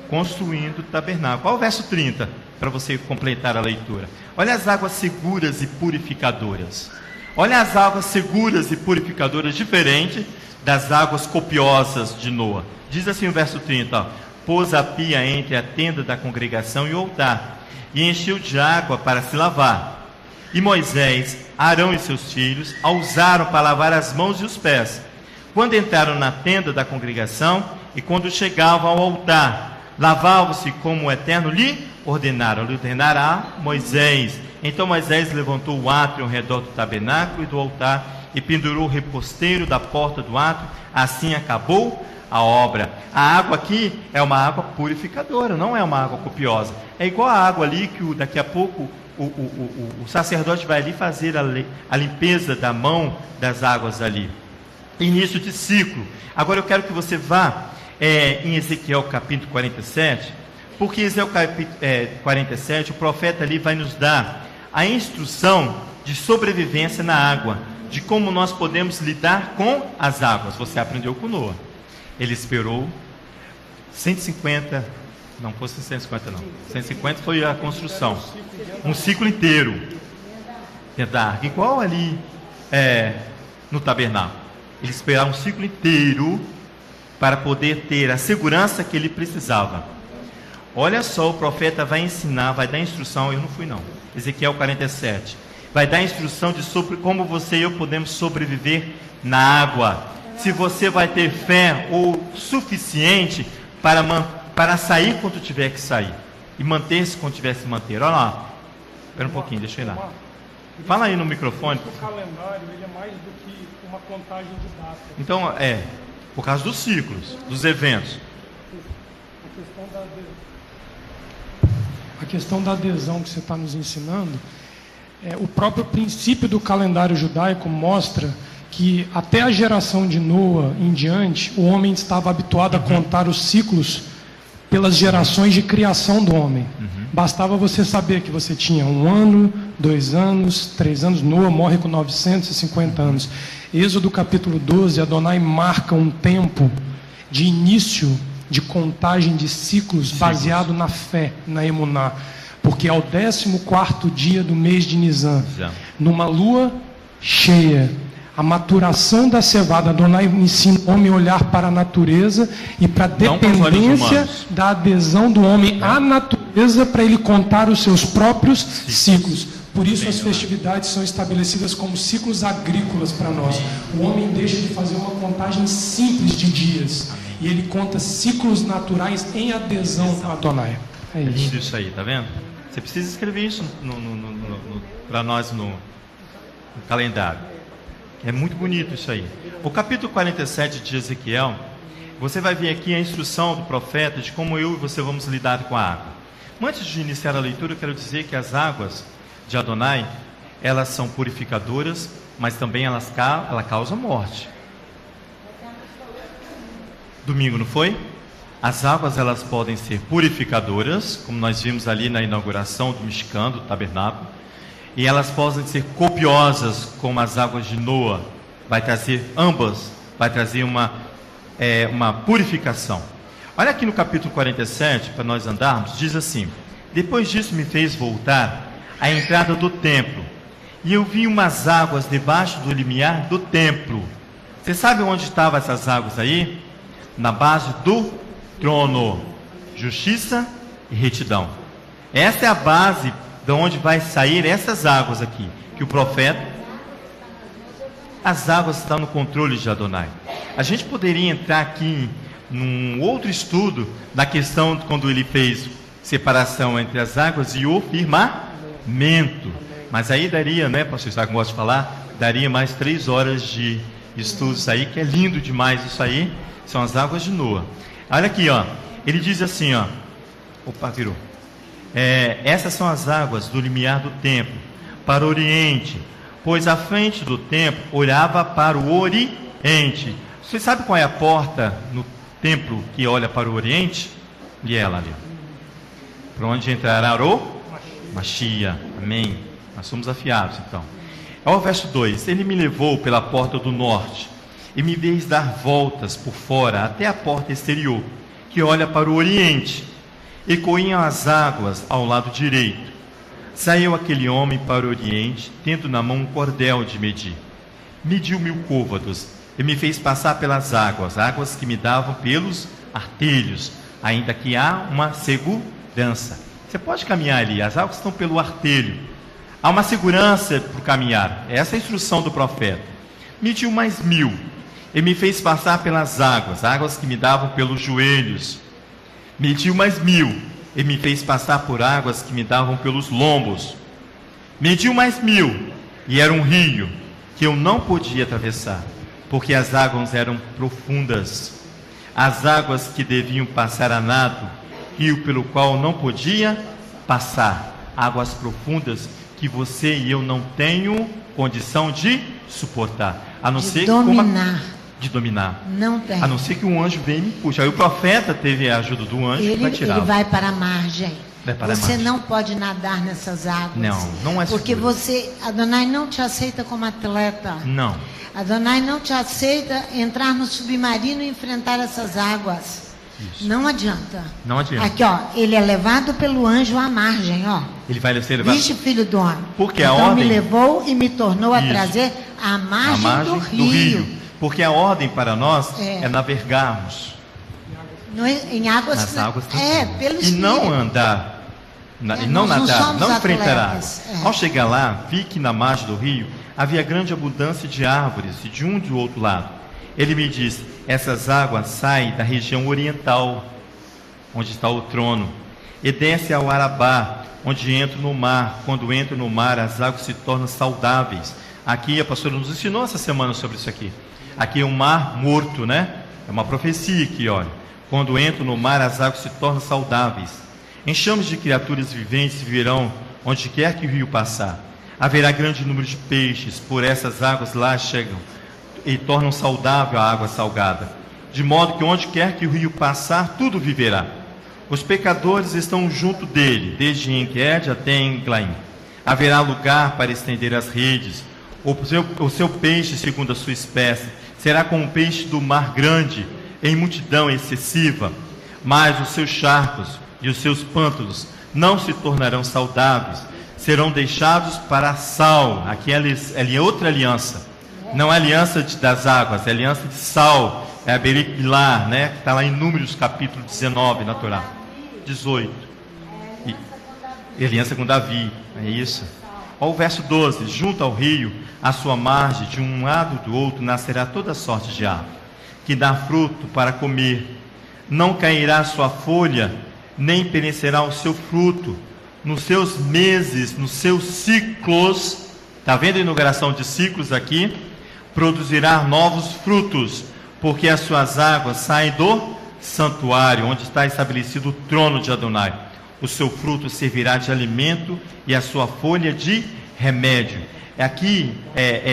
construindo o tabernáculo. Olha o verso 30, para você completar a leitura. Olha as águas seguras e purificadoras. Olha as águas seguras e purificadoras, diferente das águas copiosas de Noa. Diz assim o verso 30, ó, pôs a pia entre a tenda da congregação e o altar, e encheu de água para se lavar. E Moisés, Arão e seus filhos a usaram para lavar as mãos e os pés, quando entraram na tenda da congregação e quando chegavam ao altar. Lavavam-se como o Eterno lhe ordenara a Moisés. Então Moisés levantou o átrio ao redor do tabernáculo e do altar e pendurou o reposteiro da porta do átrio. Assim acabou a obra. A água aqui é uma água purificadora, não é uma água copiosa. É igual a água ali que daqui a pouco o sacerdote vai ali fazer a limpeza da mão das águas ali. Início de ciclo. Agora eu quero que você vá em Ezequiel capítulo 47, porque Ezequiel capítulo 47, o profeta ali vai nos dar a instrução de sobrevivência na água, de como nós podemos lidar com as águas. Você aprendeu com Noa. Ele esperou 150, não fosse 150 não, 150 foi a construção, um ciclo inteiro dentro da arca, igual ali no tabernáculo. Ele esperava um ciclo inteiro para poder ter a segurança que ele precisava. Olha só, o profeta vai ensinar, vai dar instrução, eu não fui não, Ezequiel 47, vai dar instrução sobre como você e eu podemos sobreviver na água. Se você vai ter fé ou suficiente para sair quando tiver que sair e manter-se quando tiver que se manter. Olha lá, espera um pouquinho, deixa eu ir lá. Fala aí no microfone. O calendário ele é mais do que uma contagem de datas. Então, por causa dos ciclos, dos eventos. A questão da adesão que você está nos ensinando, o próprio princípio do calendário judaico mostra que até a geração de Noa em diante, o homem estava habituado a contar os ciclos pelas gerações de criação do homem. Bastava você saber que você tinha 1 ano, 2 anos, 3 anos. Noa morre com 950 anos. Êxodo capítulo 12, Adonai marca um tempo de início de contagem de ciclos baseado na fé, na emuná. Porque ao 14º dia do mês de Nisan, numa lua cheia, a maturação da cevada, Adonai ensina o homem a olhar para a natureza e para a dependência da adesão do homem à natureza para ele contar os seus próprios ciclos. Por isso as festividades são estabelecidas como ciclos agrícolas para nós. O homem deixa de fazer uma contagem simples de dias e ele conta ciclos naturais em adesão a Adonai. É lindo isso aí, tá vendo? Você precisa escrever isso para nós no calendário. É muito bonito isso aí. O capítulo 47 de Ezequiel, você vai ver aqui a instrução do profeta de como eu e você vamos lidar com a água. Antes de iniciar a leitura, eu quero dizer que as águas de Adonai, elas são purificadoras, mas também ela causa morte. Domingo, não foi? As águas, elas podem ser purificadoras, como nós vimos ali na inauguração do Mishkan, do tabernáculo, e elas podem ser copiosas, como as águas de Noa. Vai trazer ambas, vai trazer uma purificação. Olha aqui no capítulo 47, para nós andarmos, diz assim: depois disso me fez voltar à entrada do templo, e eu vi umas águas debaixo do limiar do templo. Você sabe onde estavam essas águas aí? Na base do trono, justiça e retidão. Essa é a base de onde vai sair essas águas aqui, que o profeta... As águas estão no controle de Adonai. A gente poderia entrar aqui num outro estudo da questão de quando ele fez separação entre as águas e o firmamento. Mas aí daria, né, pastor Isaac gosta de falar, daria mais 3 horas de estudos isso aí, que é lindo demais isso aí. São as águas de Noa. Olha aqui, ó. Ele diz assim, ó. Opa, virou. Essas são as águas do limiar do templo, para o oriente, pois a frente do templo olhava para o oriente. Você sabe qual é a porta no templo que olha para o oriente? E ela ali. Para onde entrará o Mashiach. Amém. Nós somos afiados, então. Olha o verso 2. Ele me levou pela porta do norte e me fez dar voltas por fora até a porta exterior, que olha para o oriente, e corriam as águas ao lado direito. Saiu aquele homem para o oriente, tendo na mão um cordel de medir. Mediu 1000 côvados e me fez passar pelas águas, águas que me davam pelos artelhos, ainda que há uma segurança. Você pode caminhar ali, as águas estão pelo artelho. Há uma segurança para caminhar. Essa é a instrução do profeta. Mediu mais 1000 e me fez passar pelas águas, águas que me davam pelos joelhos. Mediu mais 1000 e me fez passar por águas que me davam pelos lombos. Mediu mais 1000 e era um rio que eu não podia atravessar, porque as águas eram profundas. As águas que deviam passar a nado, rio pelo qual não podia passar. Águas profundas que você e eu não tenho condição de suportar, a não ser de dominar. Não tem. A não ser que um anjo venha e me puxe. Aí o profeta teve a ajuda do anjo para tirar. Ele vai para a margem. Você não pode nadar nessas águas. Não é seguro. Porque Adonai não te aceita como atleta. Não. Adonai não te aceita entrar no submarino e enfrentar essas águas. Isso. Não adianta. Não adianta. Aqui, ó, ele é levado pelo anjo à margem, ó. Ele vai ser levado. Vixe, filho do homem. Porque então a ordem me levou e me tornou a trazer à margem do rio. Porque a ordem para nós é navegarmos em águas nas águas pelo e não andar e não nadar, não enfrentar águas. Ao chegar lá, vi que na margem do rio havia grande abundância de árvores e de um e do outro lado. Ele me disse: essas águas saem da região oriental, onde está o trono, e desce ao Arabá, onde entram no mar. Quando entram no mar, as águas se tornam saudáveis. Aqui a pastora nos ensinou essa semana sobre isso aqui. Aqui é um mar morto, né? É uma profecia aqui, olha. Quando entram no mar, as águas se tornam saudáveis. Enxames de criaturas viventes viverão onde quer que o rio passar. Haverá grande número de peixes, por essas águas lá chegam e tornam saudável a água salgada. De modo que onde quer que o rio passar, tudo viverá. Os pecadores estão junto dele, desde Enquede até Englaim. Haverá lugar para estender as redes. O seu peixe, segundo a sua espécie, será como um peixe do mar grande, em multidão excessiva. Mas os seus charcos e os seus pântanos não se tornarão saudáveis, serão deixados para sal. Aqui é outra aliança. Não é aliança das águas, é aliança de sal. É a Berit Milá, né? Que está lá em Números capítulo 19 na Torá. 18. E aliança com Davi, é isso. Olha o verso 12: junto ao rio, à sua margem, de um lado do outro, nascerá toda sorte de árvore, que dá fruto para comer. Não cairá a sua folha, nem perecerá o seu fruto. Nos seus meses, nos seus ciclos, está vendo a inauguração de ciclos aqui? Produzirá novos frutos, porque as suas águas saem do santuário, onde está estabelecido o trono de Adonai. O seu fruto servirá de alimento e a sua folha de remédio. Aqui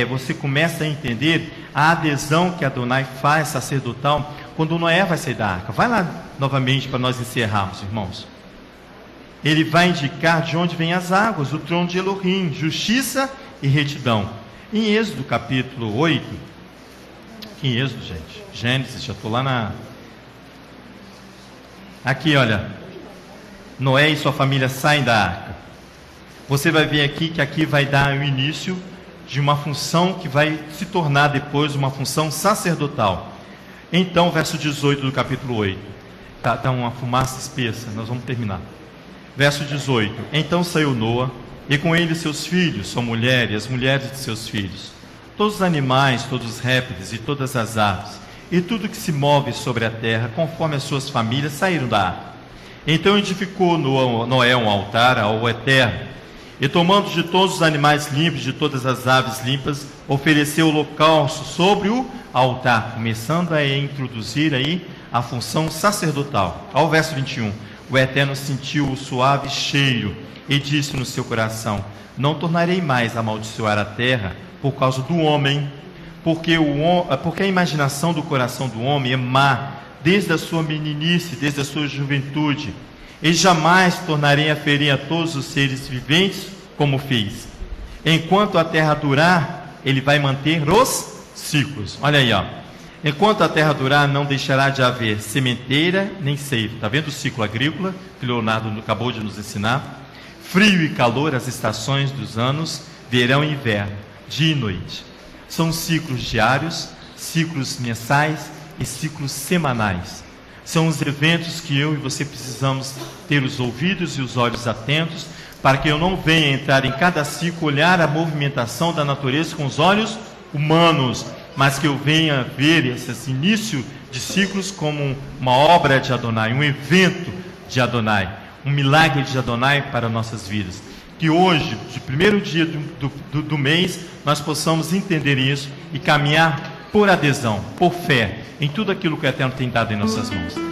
você começa a entender a adesão que Adonai faz sacerdotal quando Noé vai sair da arca. Vai lá novamente para nós encerrarmos, irmãos. Ele vai indicar de onde vêm as águas, o trono de Elohim, justiça e retidão. Em Êxodo capítulo 8, em Êxodo, gente, Gênesis, já estou lá Aqui, olha, Noé e sua família saem da arca. Você vai ver aqui que aqui vai dar o início de uma função que vai se tornar depois uma função sacerdotal. Então, verso 18 do capítulo 8. Tá uma fumaça espessa, nós vamos terminar. Verso 18. Então saiu Noa, e com ele seus filhos, sua mulher e as mulheres de seus filhos, todos os animais, todos os répteis e todas as aves, e tudo que se move sobre a terra, conforme as suas famílias, saíram da arca. Então edificou Noé um altar ao Eterno, e tomando de todos os animais limpos, de todas as aves limpas, ofereceu holocausto sobre o altar, começando a introduzir aí a função sacerdotal. Ao verso 21, o Eterno sentiu o suave cheiro e disse no seu coração: não tornarei mais a amaldiçoar a terra por causa do homem, porque a imaginação do coração do homem é má, desde a sua meninice, desde a sua juventude. E jamais tornarei a ferir a todos os seres viventes como fiz. Enquanto a terra durar, ele vai manter os ciclos. Olha aí, ó. Enquanto a terra durar, não deixará de haver sementeira nem ceifa. Está vendo o ciclo agrícola que Leonardo acabou de nos ensinar? Frio e calor, as estações dos anos, verão e inverno, dia e noite. São ciclos diários, ciclos mensais e ciclos semanais. São os eventos que eu e você precisamos ter os ouvidos e os olhos atentos, para que eu não venha entrar em cada ciclo, olhar a movimentação da natureza com os olhos humanos, mas que eu venha ver esse início de ciclos como uma obra de Adonai, um evento de Adonai, um milagre de Adonai para nossas vidas. Que hoje, de primeiro dia do mês, nós possamos entender isso e caminhar por adesão, por fé, em tudo aquilo que o Eterno tem dado em nossas mãos.